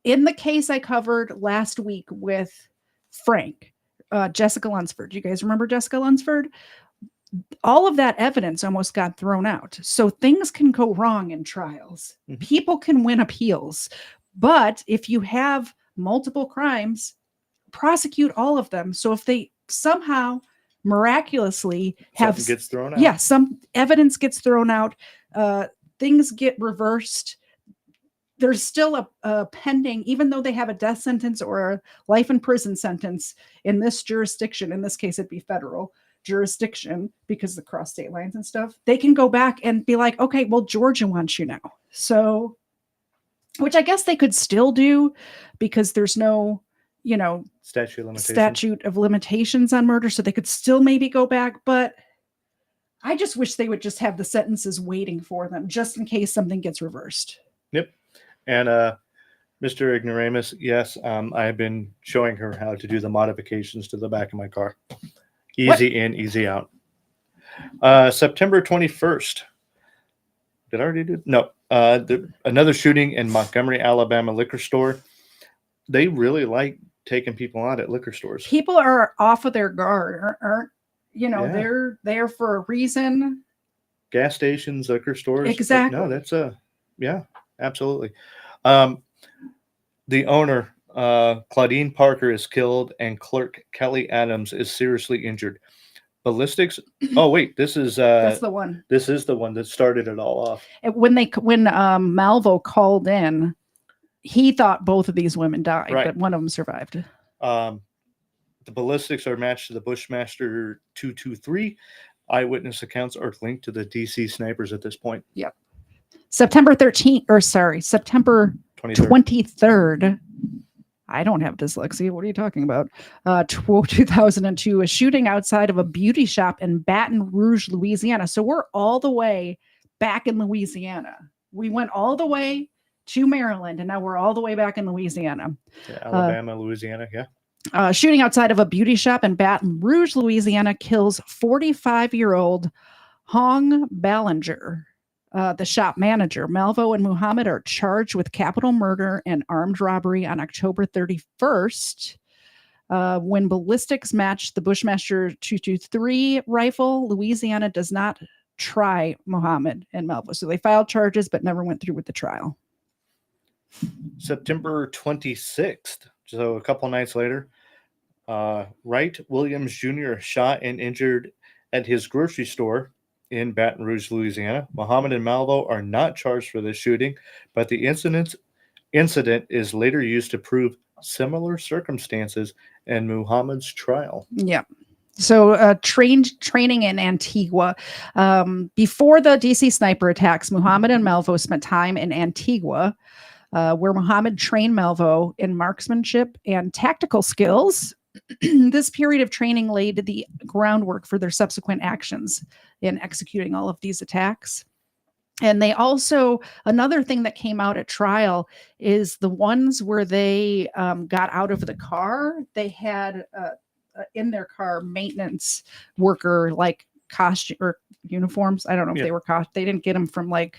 In the case I covered last week with Frank, Jessica Lunsford, you guys remember Jessica Lunsford? All of that evidence almost got thrown out. So things can go wrong in trials. Mm-hmm. People can win appeals. But if you have multiple crimes, prosecute all of them. So if they somehow miraculously have something gets thrown out. Yeah, some evidence gets thrown out, things get reversed. There's still a pending, even though they have a death sentence or a life in prison sentence in this jurisdiction, in this case, it'd be federal jurisdiction because the cross state lines and stuff, they can go back and be like, okay, well, Georgia wants you now. So, which I guess they could still do because there's no, statute of limitations on murder. So they could still maybe go back, but I just wish they would just have the sentences waiting for them just in case something gets reversed. Yep. And Mr. Ignoramus, yes, I have been showing her how to do the modifications to the back of my car. Easy in, easy out. September 21st. Did I already do? No. Another shooting in Montgomery, Alabama liquor store. They really like taking people out at liquor stores. People are off of their guard, aren't they're there for a reason. Gas stations, liquor stores. Exactly. No, that's yeah, absolutely. The owner, Claudine Parker, is killed, and clerk Kelly Adams is seriously injured. Ballistics. Oh wait, this is that's the one. This is the one that started it all off. When Malvo called in, he thought both of these women died, right, but one of them survived. The ballistics are matched to the Bushmaster 223. Eyewitness accounts are linked to the DC snipers at this point. Yep. September 23rd. I don't have dyslexia. What are you talking about? 2002, a shooting outside of a beauty shop in Baton Rouge, Louisiana. So we're all the way back in Louisiana. We went all the way to Maryland, and now we're all the way back in Louisiana. Yeah, Alabama, Louisiana, yeah. Shooting outside of a beauty shop in Baton Rouge, Louisiana, kills 45-year-old Hong Ballinger. The shop manager. Malvo and Muhammad are charged with capital murder and armed robbery on October 31st. When ballistics matched the Bushmaster 223 rifle, Louisiana does not try Muhammad and Malvo. So they filed charges but never went through with the trial. September 26th, so a couple nights later, Wright Williams Jr. shot and injured at his grocery store in Baton Rouge, Louisiana. Muhammad and Malvo are not charged for this shooting, but the incident is later used to prove similar circumstances in Muhammad's trial. Yeah. So training in Antigua. Before the DC sniper attacks, Muhammad and Malvo spent time in Antigua, where Muhammad trained Malvo in marksmanship and tactical skills. This period of training laid the groundwork for their subsequent actions in executing all of these attacks. And they also, another thing that came out at trial is the ones where they got out of the car, they had in their car maintenance worker like costume or uniforms. I don't know if they were they didn't get them from like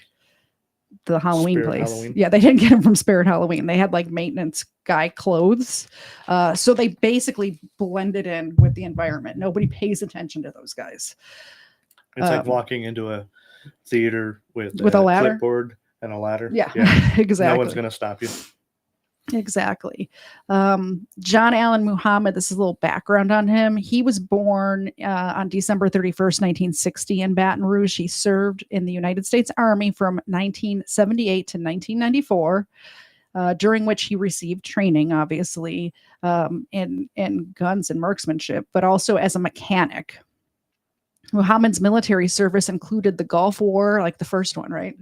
the Halloween Spirit place. Halloween. Yeah, they didn't get them from Spirit Halloween. They had like maintenance guy clothes. So they basically blended in with the environment. Nobody pays attention to those guys. It's like walking into a theater with a ladder, clipboard and a ladder. Yeah. Exactly. No one's going to stop you. Exactly. John Allen Muhammad, this is a little background on him. He was born on December 31st, 1960 in Baton Rouge. He served in the United States Army from 1978 to 1994, during which he received training, obviously, in guns and marksmanship, but also as a mechanic. Muhammad's military service included the Gulf War, like the first one, right?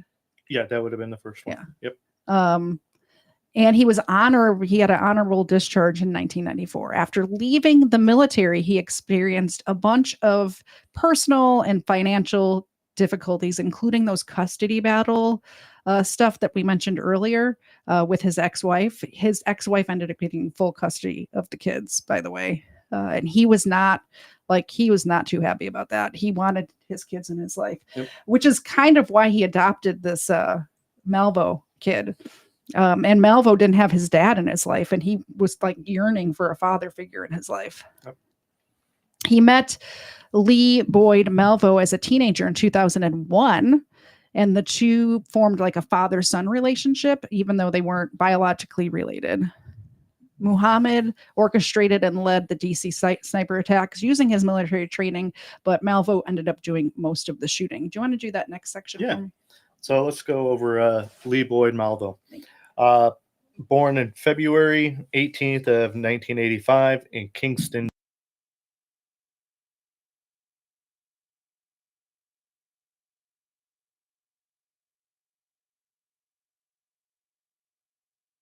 Yeah, that would have been the first one. Yeah. Yep. And he had an honorable discharge in 1994. After leaving the military, he experienced a bunch of personal and financial difficulties, including those custody battle stuff that we mentioned earlier with his ex-wife. His ex-wife ended up getting full custody of the kids, by the way. And he was not too happy about that. He wanted his kids in his life, which is kind of why he adopted this Malvo kid. And Malvo didn't have his dad in his life, and he was like yearning for a father figure in his life. Yep. He met Lee Boyd Malvo as a teenager in 2001, and the two formed like a father-son relationship, even though they weren't biologically related. Muhammad orchestrated and led the DC sniper attacks using his military training, but Malvo ended up doing most of the shooting. Do you want to do that next section? Yeah. So let's go over Lee Boyd Malvo. Born in February 18th of 1985 in Kingston.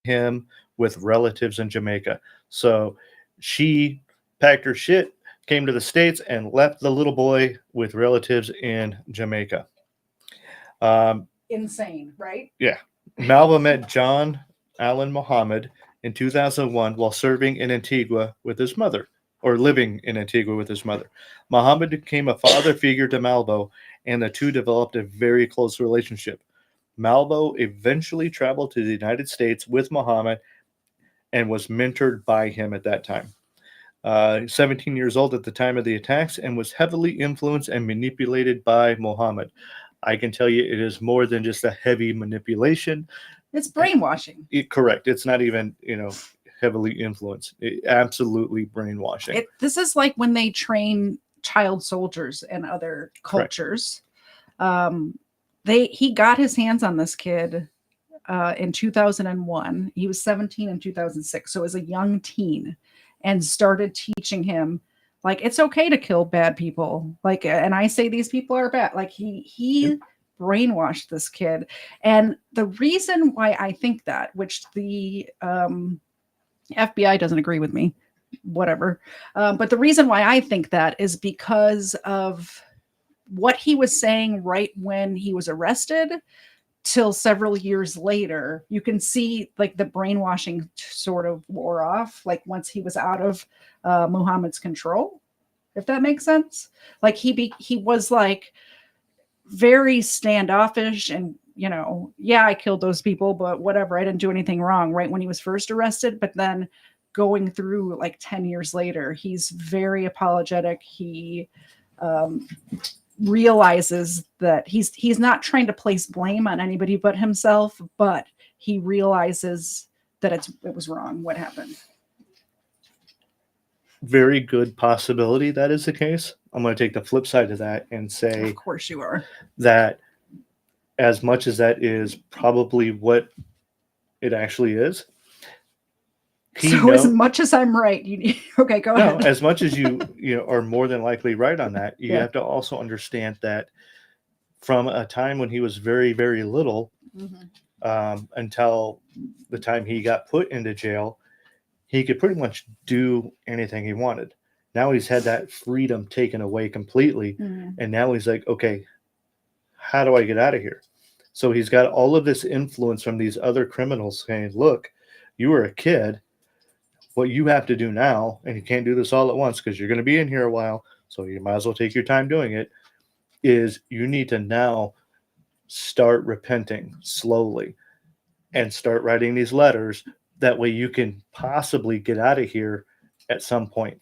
Him with relatives in Jamaica. So she packed her shit, came to the States, and left the little boy with relatives in Jamaica. Insane, right? Yeah. Malvo met John Allen Muhammad in 2001 while serving in Antigua with his mother, or living in Antigua with his mother. Muhammad became a father figure to Malvo, and the two developed a very close relationship. Malvo eventually traveled to the United States with Muhammad and was mentored by him at that time. 17 years old at the time of the attacks and was heavily influenced and manipulated by Muhammad. I can tell you it is more than just a heavy manipulation. It's brainwashing. Correct. It's not even, heavily influenced. Absolutely brainwashing. This is like when they train child soldiers in other cultures. He got his hands on this kid in 2001. He was 17 in 2006, so as a young teen, and started teaching him like it's okay to kill bad people. Like, and I say these people are bad. Like he brainwashed this kid, and the reason why I think that, which the FBI doesn't agree with me, whatever, but the reason why I think that is because of what he was saying right when he was arrested till several years later. You can see like the brainwashing sort of wore off, like once he was out of Muhammad's control, if that makes sense. Like he was like very standoffish and, I killed those people, but whatever, I didn't do anything wrong right when he was first arrested. But then going through like 10 years later, he's very apologetic. He realizes that he's not trying to place blame on anybody but himself, but he realizes that it was wrong what happened. very good possibility that is the case. I'm going to take the flip side of that and say, Of course you are. that as much as that is probably what it actually is, So as much as I'm right, okay, go no, ahead. as much as you are more than likely right on that, you Yeah. have to also understand that from a time when he was very, very little until the time he got put into jail, he could pretty much do anything he wanted. Now he's had that freedom taken away completely. And now he's like, okay, how do I get out of here? So he's got all of this influence from these other criminals saying, look, you were a kid. What you have to do now, and you can't do this all at once because you're going to be in here a while, so you might as well take your time doing it, is you need to now start repenting slowly and start writing these letters. That way you can possibly get out of here at some point.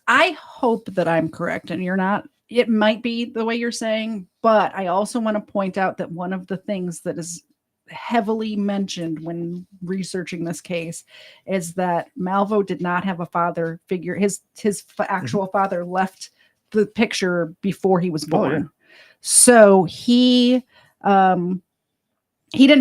I hope that I'm correct and you're not. It might be the way you're saying, but I also want to point out that one of the things that is heavily mentioned when researching this case is that Malvo did not have a father figure. His actual father left the picture before he was born. Yeah. So he didn't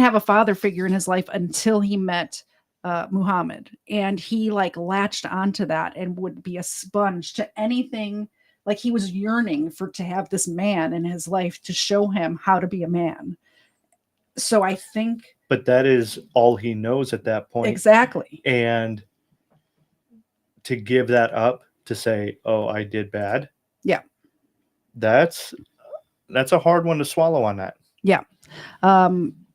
have a father figure in his life until he met Muhammad, and he like latched onto that and would be a sponge to anything. Like he was yearning to have this man in his life to show him how to be a man. So I think, but that is all he knows at that point. Exactly. And to give that up to say, oh, I did bad. Yeah. That's a hard one to swallow on that. Yeah.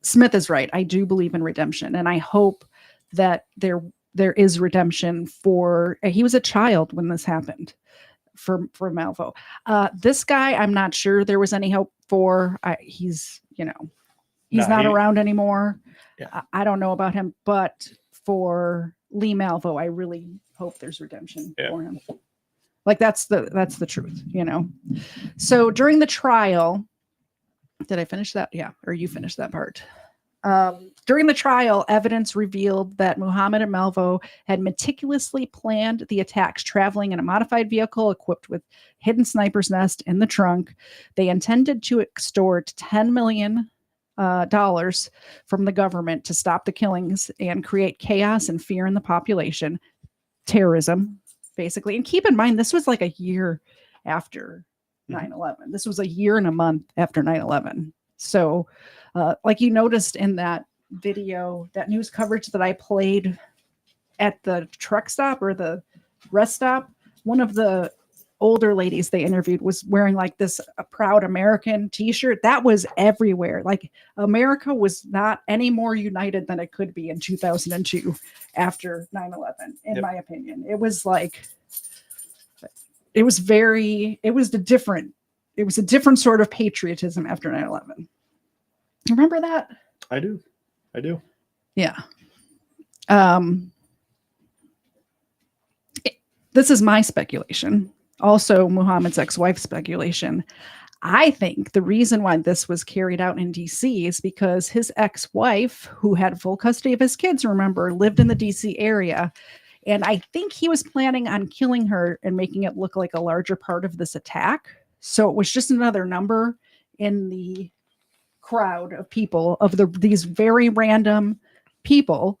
Smith is right. I do believe in redemption, and I hope that there is redemption for. He was a child when this happened for Malvo. This guy, I'm not sure there was any hope for. He's not around anymore. Yeah. I don't know about him, but for Lee Malvo, I really hope there's redemption for him. Like that's the truth, So during the trial, did I finish that? Yeah. Or you finished that part. During the trial, evidence revealed that Muhammad and Malvo had meticulously planned the attacks, traveling in a modified vehicle equipped with hidden sniper's nest in the trunk. They intended to extort $10 million from the government to stop the killings and create chaos and fear in the population. Terrorism, basically. And keep in mind, this was like a year after 9/11. This was a year and a month after 9/11. So, like you noticed in that video, that news coverage that I played at the truck stop or the rest stop, one of the older ladies they interviewed was wearing like this a Proud American t-shirt. That was everywhere. Like America was not any more united than it could be in 2002 after 9/11, in my opinion. It was like, it was a different sort of patriotism after 9/11. Remember that? I do. Yeah. This is my speculation. Also, Muhammad's ex-wife's speculation. I think the reason why this was carried out in DC is because his ex-wife, who had full custody of his kids, remember, lived in the DC area. And I think he was planning on killing her and making it look like a larger part of this attack. So it was just another number in the crowd of people, of these very random people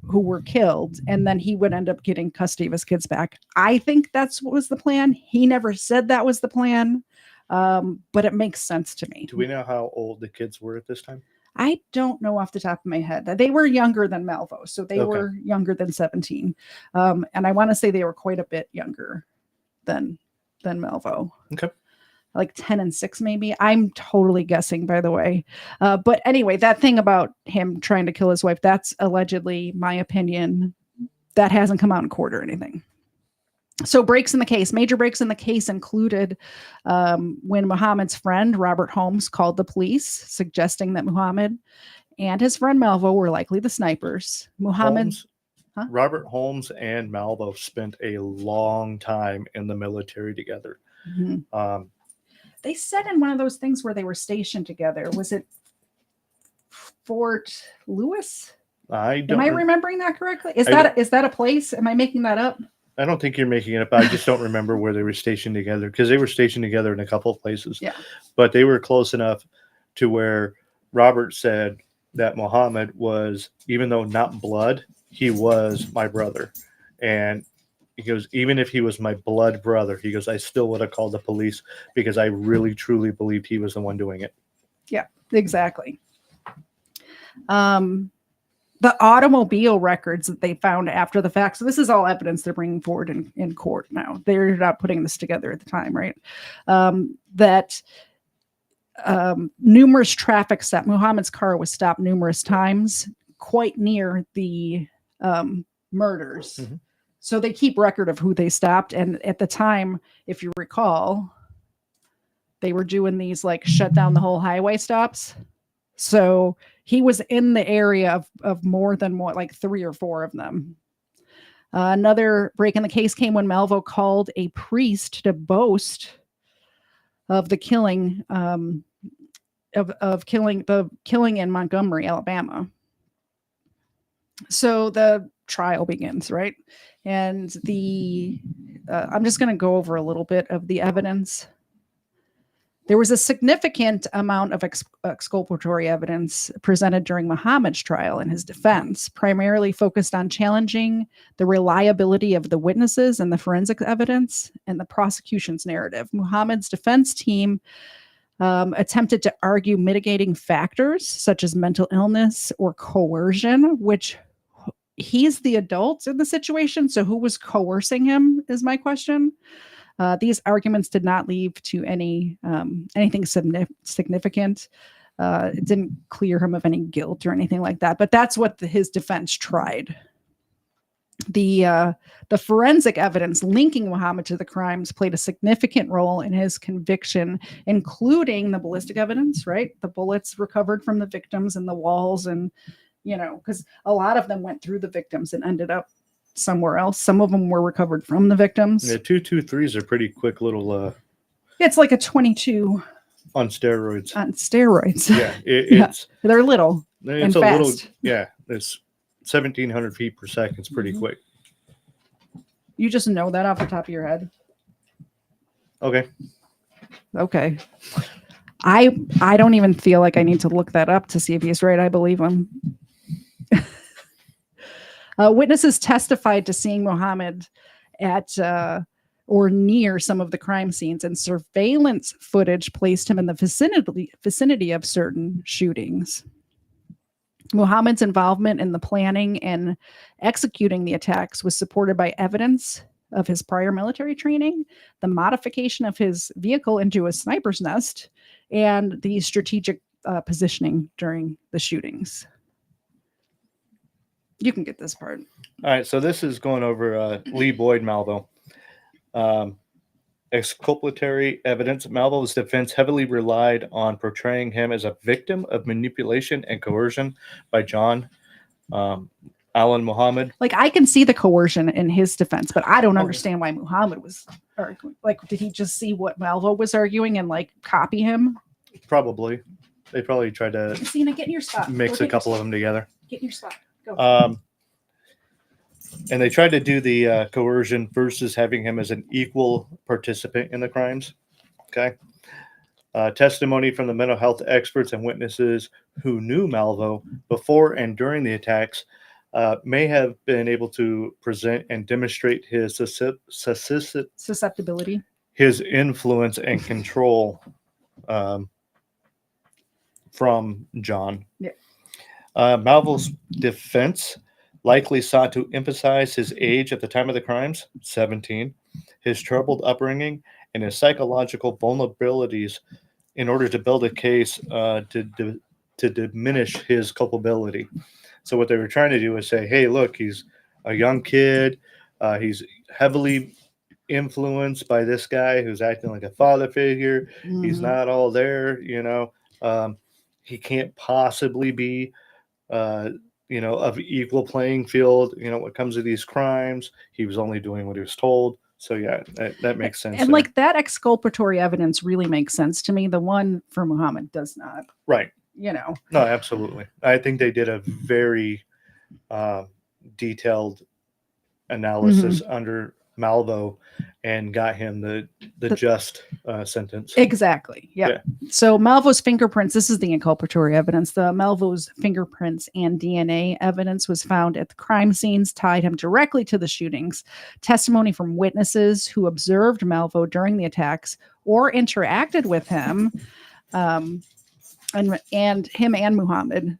who were killed, and then he would end up getting custody of his kids back. I think that's what was the plan. He never said that was the plan, but it makes sense to me. Do we know how old the kids were at this time? I don't know off the top of my head. They were younger than Malvo, so they were younger than 17, and I want to say they were quite a bit younger than Malvo. Okay. Like 10 and 6, maybe. I'm totally guessing, by the way. But anyway, that thing about him trying to kill his wife, that's allegedly my opinion. That hasn't come out in court or anything. So major breaks in the case included when Muhammad's friend, Robert Holmes, called the police, suggesting that Muhammad and his friend Malvo were likely the snipers. Robert Holmes and Malvo spent a long time in the military together. Mm-hmm. They said in one of those things where they were stationed together, was it Fort Lewis? Am I remembering that correctly? Is that a place? Am I making that up? I don't think you're making it up. I just don't remember where they were stationed together, because they were stationed together in a couple of places. Yeah. But they were close enough to where Robert said that Muhammad was, even though not blood, he was my brother. And he goes, even if he was my blood brother, he goes, I still would have called the police because I really, truly believed he was the one doing it. Yeah, exactly. The automobile records that they found after the fact. So this is all evidence they're bringing forward in court now. They're not putting this together at the time, right? That numerous traffic stops. Muhammad's car was stopped numerous times, quite near the murders. Mm-hmm. So they keep record of who they stopped. And at the time, if you recall, they were doing these like shut down the whole highway stops. So he was in the area of more than what, like 3 or 4 of them. Another break in the case came when Malvo called a priest to boast of the killing of killing in Montgomery, Alabama. So the trial begins, right? And I'm just going to go over a little bit of the evidence. There was a significant amount of exculpatory evidence presented during Muhammad's trial in his defense, primarily focused on challenging the reliability of the witnesses and the forensic evidence and the prosecution's narrative. Muhammad's defense team attempted to argue mitigating factors such as mental illness or coercion, which he's the adult in the situation. So who was coercing him is my question. These arguments did not lead to anything significant. It didn't clear him of any guilt or anything like that. But that's what his defense tried. The forensic evidence linking Muhammad to the crimes played a significant role in his conviction, including the ballistic evidence, right? The bullets recovered from the victims and the walls, and because a lot of them went through the victims and ended up somewhere else. Some of them were recovered from the victims. Yeah, 223s are pretty quick little. It's like a 22 on steroids. On steroids. Yeah, it's they're little. It's and a fast. little. Yeah, it's 1,700 feet per second. It's pretty quick. You just know that off the top of your head. Okay. I don't even feel like I need to look that up to see if he's right. I believe him. Witnesses testified to seeing Muhammad at or near some of the crime scenes, and surveillance footage placed him in the vicinity of certain shootings. Muhammad's involvement in the planning and executing the attacks was supported by evidence of his prior military training, the modification of his vehicle into a sniper's nest, and the strategic positioning during the shootings. You can get this part. All right, so this is going over Lee Boyd Malvo. Exculpatory evidence. Malvo's defense heavily relied on portraying him as a victim of manipulation and coercion by John Allen Muhammad. Like, I can see the coercion in his defense, but I don't understand why Muhammad was arguing. Like, did he just see what Malvo was arguing and like copy him? Probably. They probably tried to Christina, get in your spot. mix a couple of them together. Get in your spot. Go. And they tried to do the coercion versus having him as an equal participant in the crimes. Okay. Testimony from the mental health experts and witnesses who knew Malvo before and during the attacks may have been able to present and demonstrate his susceptibility, his influence and control from John. Yeah. Malvo's defense likely sought to emphasize his age at the time of the crimes, 17, his troubled upbringing, and his psychological vulnerabilities in order to build a case to diminish his culpability. So what they were trying to do is say, hey, look, he's a young kid. He's heavily influenced by this guy who's acting like a father figure. Mm-hmm. He's not all there, he can't possibly be of equal playing field, when it comes to these crimes. He was only doing what he was told. So yeah, that makes sense. And like that exculpatory evidence really makes sense to me. The one for Muhammad does not. Right. No, absolutely. I think they did a very detailed analysis under Malvo and got him the just sentence. Exactly. Yep. Yeah. So Malvo's fingerprints, this is the inculpatory evidence. The Malvo's fingerprints and DNA evidence was found at the crime scenes, tied him directly to the shootings. Testimony from witnesses who observed Malvo during the attacks or interacted with him, and him and Muhammad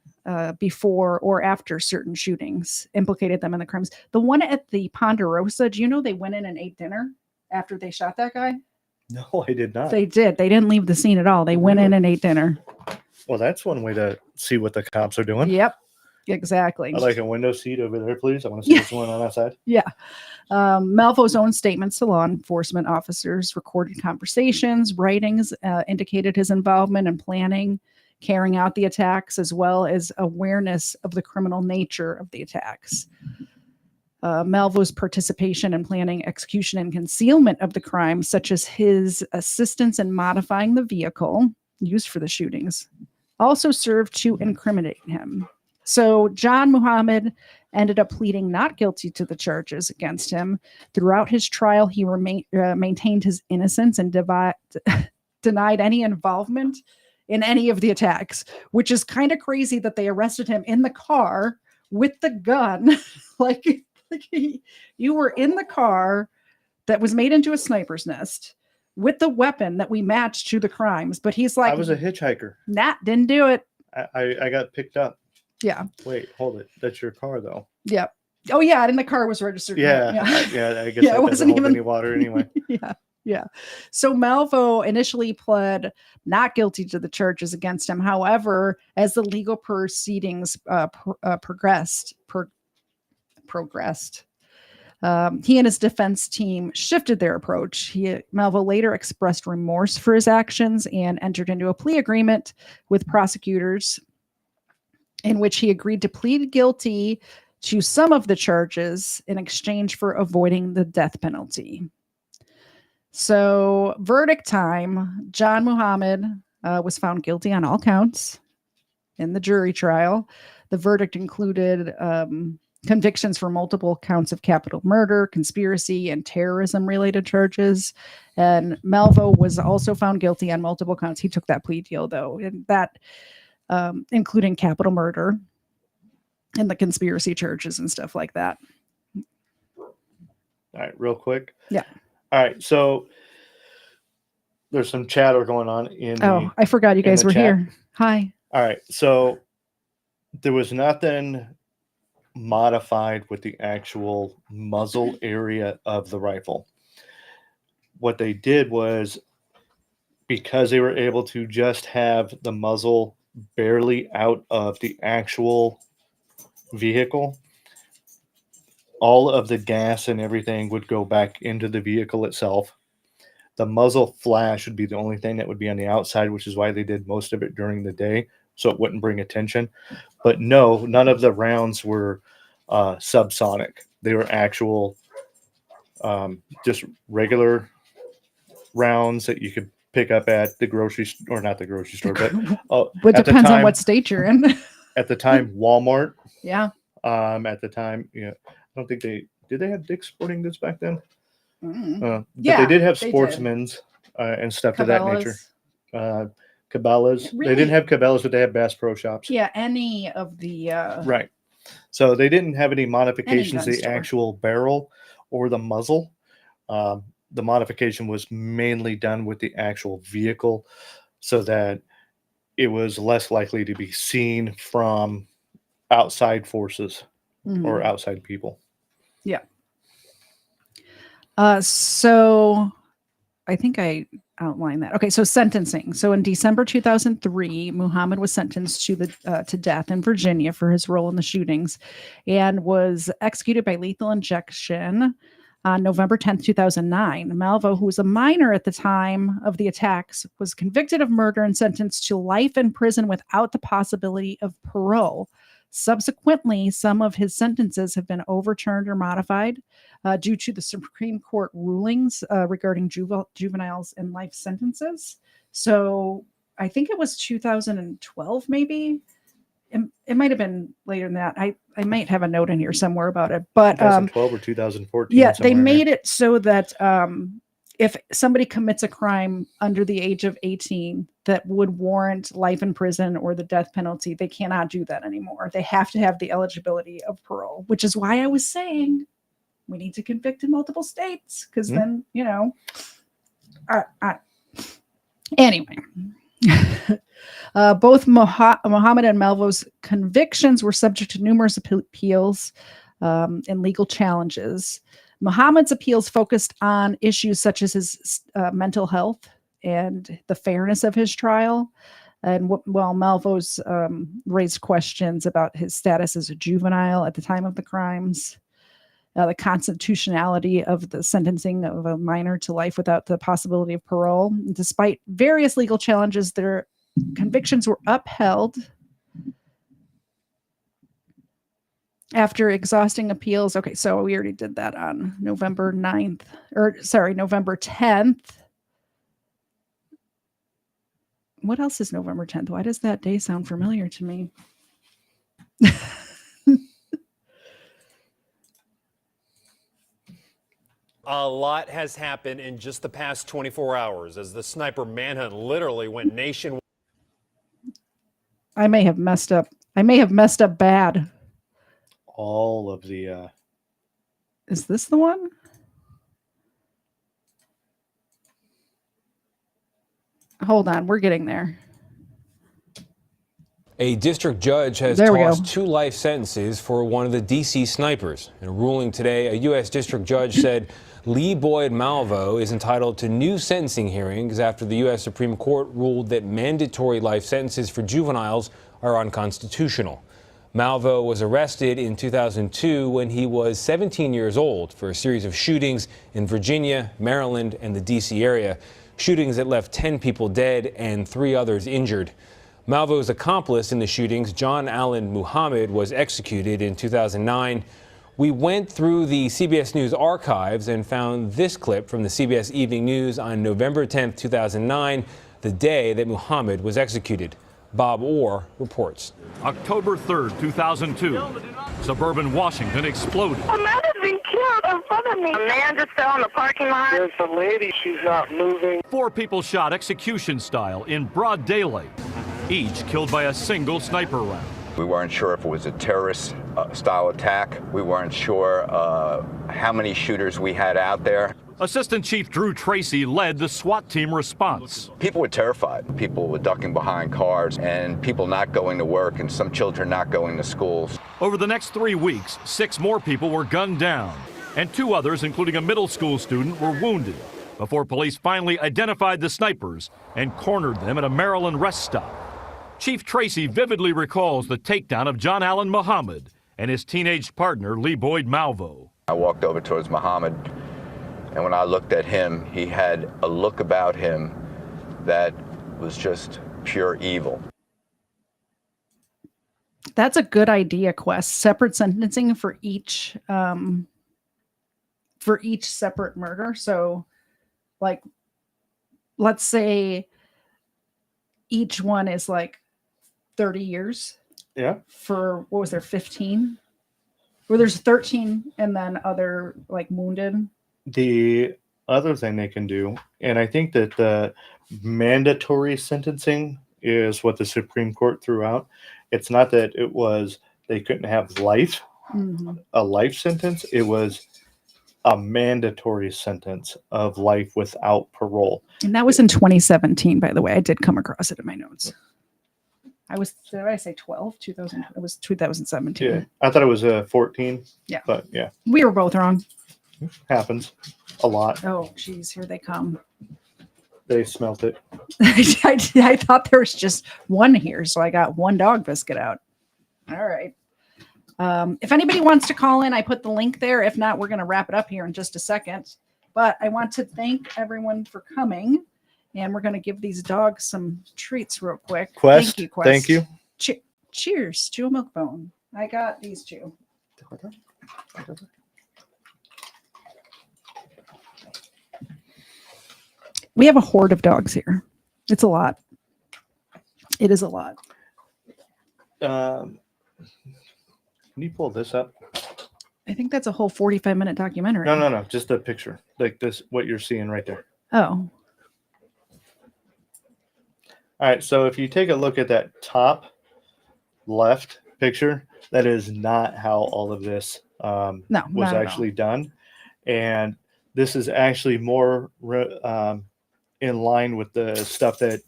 before or after certain shootings implicated them in the crimes. The one at the Ponderosa, do you know they went in and ate dinner after they shot that guy? No, I did not. They did. They didn't leave the scene at all. They went in and ate dinner. Well, that's one way to see what the cops are doing. Yep, exactly. I like a window seat over there, please. I want to see what's going on outside. Yeah. Malvo's own statements to law enforcement officers, recorded conversations, writings indicated his involvement in planning, carrying out the attacks, as well as awareness of the criminal nature of the attacks. Malvo's participation in planning, execution, and concealment of the crime, such as his assistance in modifying the vehicle used for the shootings, also served to incriminate him. So John Muhammad ended up pleading not guilty to the charges against him. Throughout his trial, he maintained his innocence and denied any involvement in any of the attacks, which is kind of crazy that they arrested him in the car with the gun. You were in the car that was made into a sniper's nest with the weapon that we matched to the crimes. But he's like, I was a hitchhiker. Nah, didn't do it. I got picked up. Yeah. Wait, hold it. That's your car, though. Yeah. Oh, yeah. And the car was registered. Yeah. Yeah. I guess Yeah, that it wasn't doesn't hold even any water anyway. Yeah. Yeah. So Malvo initially pled not guilty to the charges against him. However, as the legal proceedings progressed, he and his defense team shifted their approach. Malvo later expressed remorse for his actions and entered into a plea agreement with prosecutors in which he agreed to plead guilty to some of the charges in exchange for avoiding the death penalty. So, verdict time. John Muhammad was found guilty on all counts in the jury trial. The verdict included convictions for multiple counts of capital murder, conspiracy, and terrorism-related charges. And Malvo was also found guilty on multiple counts. He took that plea deal, though, and that including capital murder and the conspiracy charges and stuff like that. All right, real quick. Yeah. All right, so there's some chatter going on in. Oh, I forgot you guys were chat. here. Hi. All right, so there was nothing modified with the actual muzzle area of the rifle. What they did was, because they were able to just have the muzzle barely out of the actual vehicle, all of the gas and everything would go back into the vehicle itself. The muzzle flash would be the only thing that would be on the outside, which is why they did most of it during the day, so it wouldn't bring attention. But no, none of the rounds were subsonic. They were actual, just regular rounds that you could pick up at the grocery store, or not the grocery store, but But it depends on what state you're in. At the time, Walmart. Yeah. At the time, I don't think did they have Dick's Sporting Goods back then? But Yeah, they did have they Sportsman's and stuff to that nature. Cabela's. Cabela's. Really? They didn't have Cabela's, but they had Bass Pro Shops. Yeah, any of the Right. So they didn't have any modifications to gun the store. actual barrel or the muzzle. The modification was mainly done with the actual vehicle so that it was less likely to be seen from outside forces or outside people. Yeah. So I think I outlined that. Okay, so sentencing. So in December 2003, Muhammad was sentenced to death in Virginia for his role in the shootings and was executed by lethal injection on November 10th, 2009. Malvo, who was a minor at the time of the attacks, was convicted of murder and sentenced to life in prison without the possibility of parole. Subsequently, some of his sentences have been overturned or modified due to the Supreme Court rulings regarding juveniles and life sentences. So I think it was 2012, maybe. it might have been later than that. I might have a note in here somewhere about it, but 2012 or 2014. yeah, they somewhere in made there. it so that if somebody commits a crime under the age of 18 that would warrant life in prison or the death penalty, they cannot do that anymore. They have to have the eligibility of parole, which is why I was saying we need to convict in multiple states, because then, you know, anyway. Both Mohammed and Malvo's convictions were subject to numerous appeals and legal challenges. Mohammed's appeals focused on issues such as his mental health and the fairness of his trial. And while Malvo's raised questions about his status as a juvenile at the time of the crimes, the constitutionality of the sentencing of a minor to life without the possibility of parole. Despite various legal challenges, their convictions were upheld after exhausting appeals. Okay, so we already did that on November 10th. What else is November 10th? Why does that day sound familiar to me? A lot has happened in just the past 24 hours as the sniper manhunt literally went nationwide. I may have messed up. I may have messed up bad. All of the Is this the one? Hold on, we're getting there. A district judge has tossed 2 life sentences for one of the D.C. snipers. In a ruling today, a U.S. district judge said Lee Boyd Malvo is entitled to new sentencing hearings after the U.S. Supreme Court ruled that mandatory life sentences for juveniles are unconstitutional. Malvo was arrested in 2002 when he was 17 years old for a series of shootings in Virginia, Maryland, and the D.C. area, shootings that left 10 people dead and 3 others injured. Malvo's accomplice in the shootings, John Allen Muhammad, was executed in 2009. We went through the CBS News archives and found this clip from the CBS Evening News on November 10, 2009, the day that Muhammad was executed. Bob Orr reports. October 3rd, 2002, suburban Washington exploded. A man is being killed in front of me. A man just fell in the parking lot. There's a lady, she's not moving. 4 people shot execution style in broad daylight, each killed by a single sniper round. We weren't sure if it was a terrorist style attack. We weren't sure how many shooters we had out there. Assistant Chief Drew Tracy led the SWAT team response. People were terrified. People were ducking behind cars and people not going to work and some children not going to schools. Over the next 3 weeks, 6 more people were gunned down and 2 others, including a middle school student, were wounded before police finally identified the snipers and cornered them at a Maryland rest stop. Chief Tracy vividly recalls the takedown of John Allen Muhammad and his teenage partner, Lee Boyd Malvo. I walked over towards Muhammad, and when I looked at him, he had a look about him that was just pure evil. That's a good idea, Quest. Separate sentencing for each separate murder. So, like, let's say each one is like 30 years. Yeah. For what was there, 15? Or there's 13 and then other like wounded. The other thing they can do, and I think that the mandatory sentencing is what the Supreme Court threw out. It's not that it was they couldn't have life, a life sentence. It was a mandatory sentence of life without parole. And that was in 2017, by the way. I did come across it in my notes. Did I say 12? 2000? It was 2017. Yeah, I thought it was 14. Yeah. But yeah. We were both wrong. Happens a lot. Oh, geez, here they come. They smelt it. I thought there was just one here, so I got one dog biscuit out. All right. If anybody wants to call in, I put the link there. If not, we're going to wrap it up here in just a second. But I want to thank everyone for coming, and we're going to give these dogs some treats real quick. Quest, thank you, Quest. Thank you. Cheers, Chew a milk bone. I got these two. We have a horde of dogs here. It's a lot. It is a lot. Can you pull this up? I think that's a whole 45-minute documentary. No. Just a picture. Like this, what you're seeing right there. Oh. All right. So if you take a look at that top left picture, that is not how all of this was actually done. And this is actually more in line with the stuff that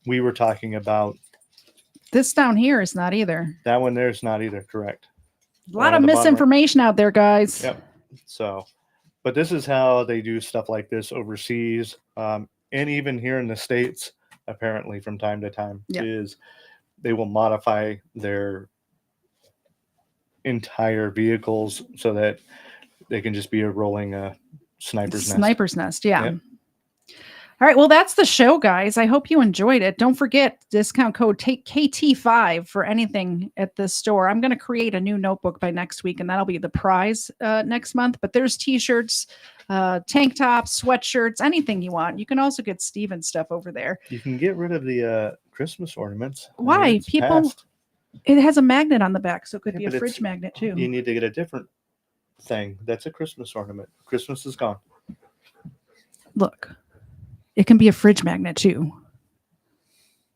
we were talking about. This down here is not either. That one there is not either, correct. A lot of misinformation out there, guys. Yep. So, but this is how they do stuff like this overseas, and even here in the States, apparently from time to time, is they will modify their entire vehicles so that they can just be a rolling sniper's nest. Yeah. Yep. All right. Well, that's the show, guys. I hope you enjoyed it. Don't forget discount code KT5 for anything at this store. I'm going to create a new notebook by next week, and that'll be the prize next month. But there's t-shirts, tank tops, sweatshirts, anything you want. You can also get Steven stuff over there. You can get rid of the Christmas ornaments. Why? People, passed. it has a magnet on the back, so it could be a fridge magnet too. You need to get a different thing. That's a Christmas ornament. Christmas is gone. Look. It can be a fridge magnet too.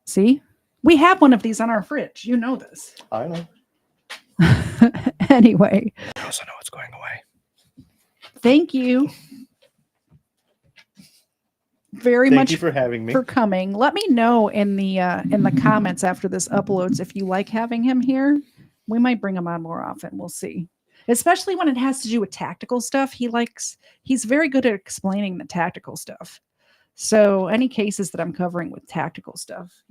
See? We have one of these on our fridge. You know this. I know. Anyway. I also know it's going away. Thank you. Thank you for having me. For coming. Let me know in the comments after this uploads if you like having him here. We might bring him on more often. We'll see. Especially when it has to do with tactical stuff. He's very good at explaining the tactical stuff. So any cases that I'm covering with tactical stuff,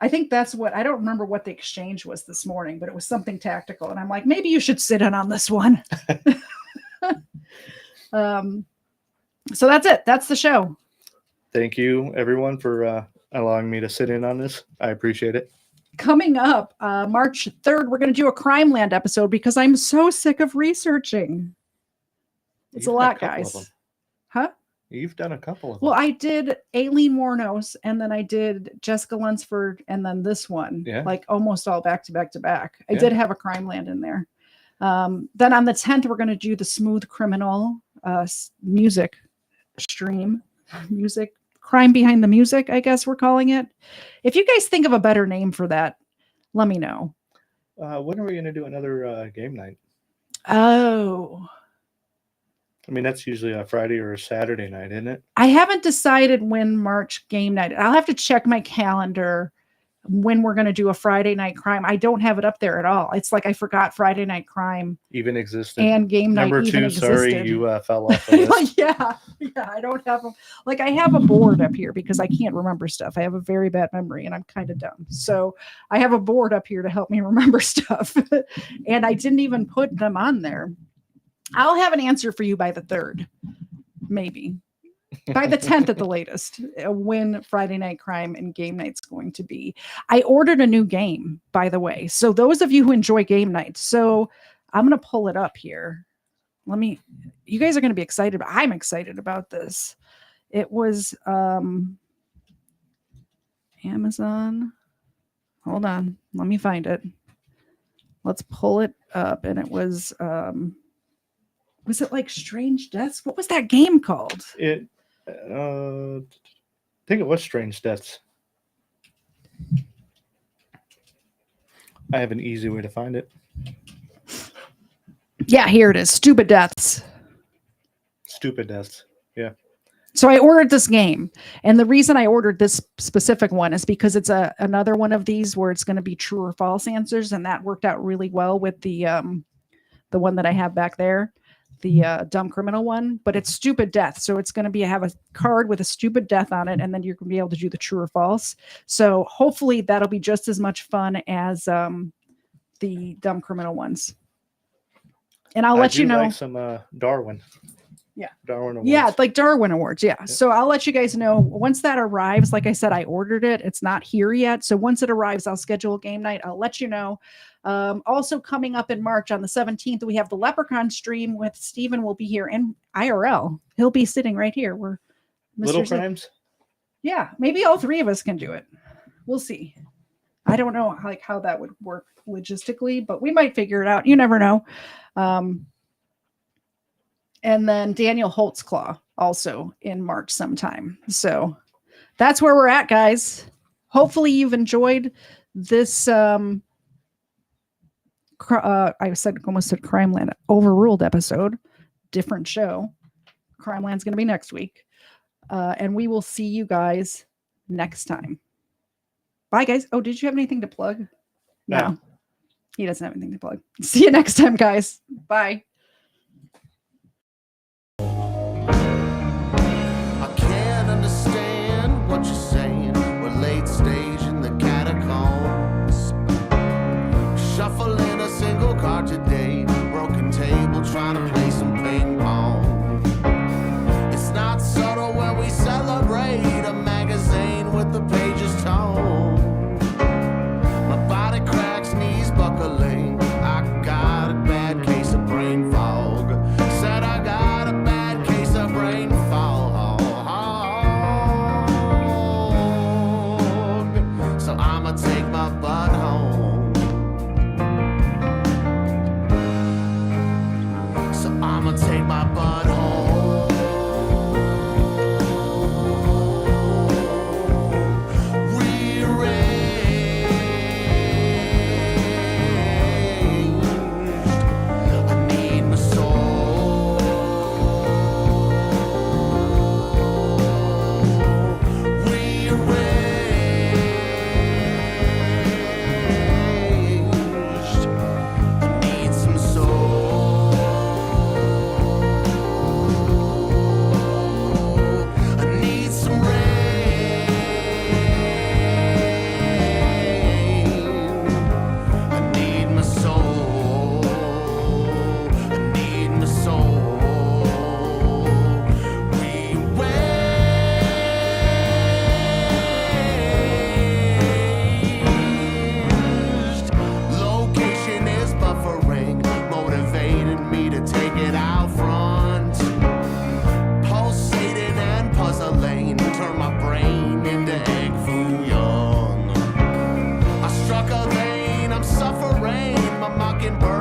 I think that's what, I don't remember what the exchange was this morning, but it was something tactical. And I'm like, maybe you should sit in on this one. So that's it. That's the show. Thank you, everyone, for allowing me to sit in on this. I appreciate it. Coming up, March 3rd, we're going to do a Crime Land episode because I'm so sick of researching. It's a lot, guys. Huh? You've done a couple of them. Well, I did Aileen Wuornos, and then I did Jessica Lunsford, and then this one, like almost all back to back to back. I did have a Crime Land in there. Then on the 10th, we're going to do the Smooth Criminal music stream. Music Crime Behind the Music, I guess we're calling it. If you guys think of a better name for that, let me know. When are we going to do another game night? Oh. I mean, that's usually a Friday or a Saturday night, isn't it? I haven't decided when March game night. I'll have to check my calendar when we're going to do a Friday night crime. I don't have it up there at all. It's like I forgot Friday night crime even existed. And game night Number even 2, existed. sorry, you fell off the list. yeah, I don't have them. Like I have a board up here because I can't remember stuff. I have a very bad memory and I'm kind of dumb. So I have a board up here to help me remember stuff. And I didn't even put them on there. I'll have an answer for you by the 3rd, maybe. By the 10th at the latest, when Friday Night Crime and game night's going to be. I ordered a new game, by the way. So those of you who enjoy game nights, so I'm going to pull it up here. You guys are going to be excited. I'm excited about this. It was Amazon. Hold on. Let me find it. Let's pull it up. And it was it like Strange Deaths? What was that game called? I think it was Strange Deaths. I have an easy way to find it. Yeah, here it is. Stupid Deaths. Stupid Deaths. Yeah. So I ordered this game, and the reason I ordered this specific one is because it's another one of these where it's going to be true or false answers, and that worked out really well with the one that I have back there. The dumb criminal one, but it's stupid death. So it's going to have a card with a stupid death on it. And then you're going to be able to do the true or false. So hopefully that'll be just as much fun as the dumb criminal ones. And I'll let you know. Like some Darwin. Yeah. Darwin Awards. Yeah. Like Darwin Awards. Yeah. So I'll let you guys know once that arrives. Like I said, I ordered it. It's not here yet. So once it arrives, I'll schedule a game night. I'll let you know. Also coming up in March on the 17th, we have the Leprechaun stream with Steven will be here in IRL. He'll be sitting right here. We're Little Crimes? Yeah, maybe all 3 of us can do it. We'll see. I don't know how that would work logistically, but we might figure it out. You never know. And then Daniel Holtzclaw also in March sometime. So that's where we're at, guys. Hopefully you've enjoyed this. I almost said Crime Land Overruled episode. Different show. Crime Land's going to be next week. And we will see you guys next time. Bye, guys. Oh, did you have anything to plug? No. He doesn't have anything to plug. See you next time, guys. Bye. I can't understand what you're saying. We're late stage in the catacombs. Shuffling a single card today. Broken table trying to play some ping pong. It's not subtle when we celebrate a magazine with the pages torn. My body cracks, knees buckling. I got a bad case of brain fog. Said I got a bad case of brain fog. So I'ma take my butt home. So I'ma take my butt home. Suffering, my mockingbird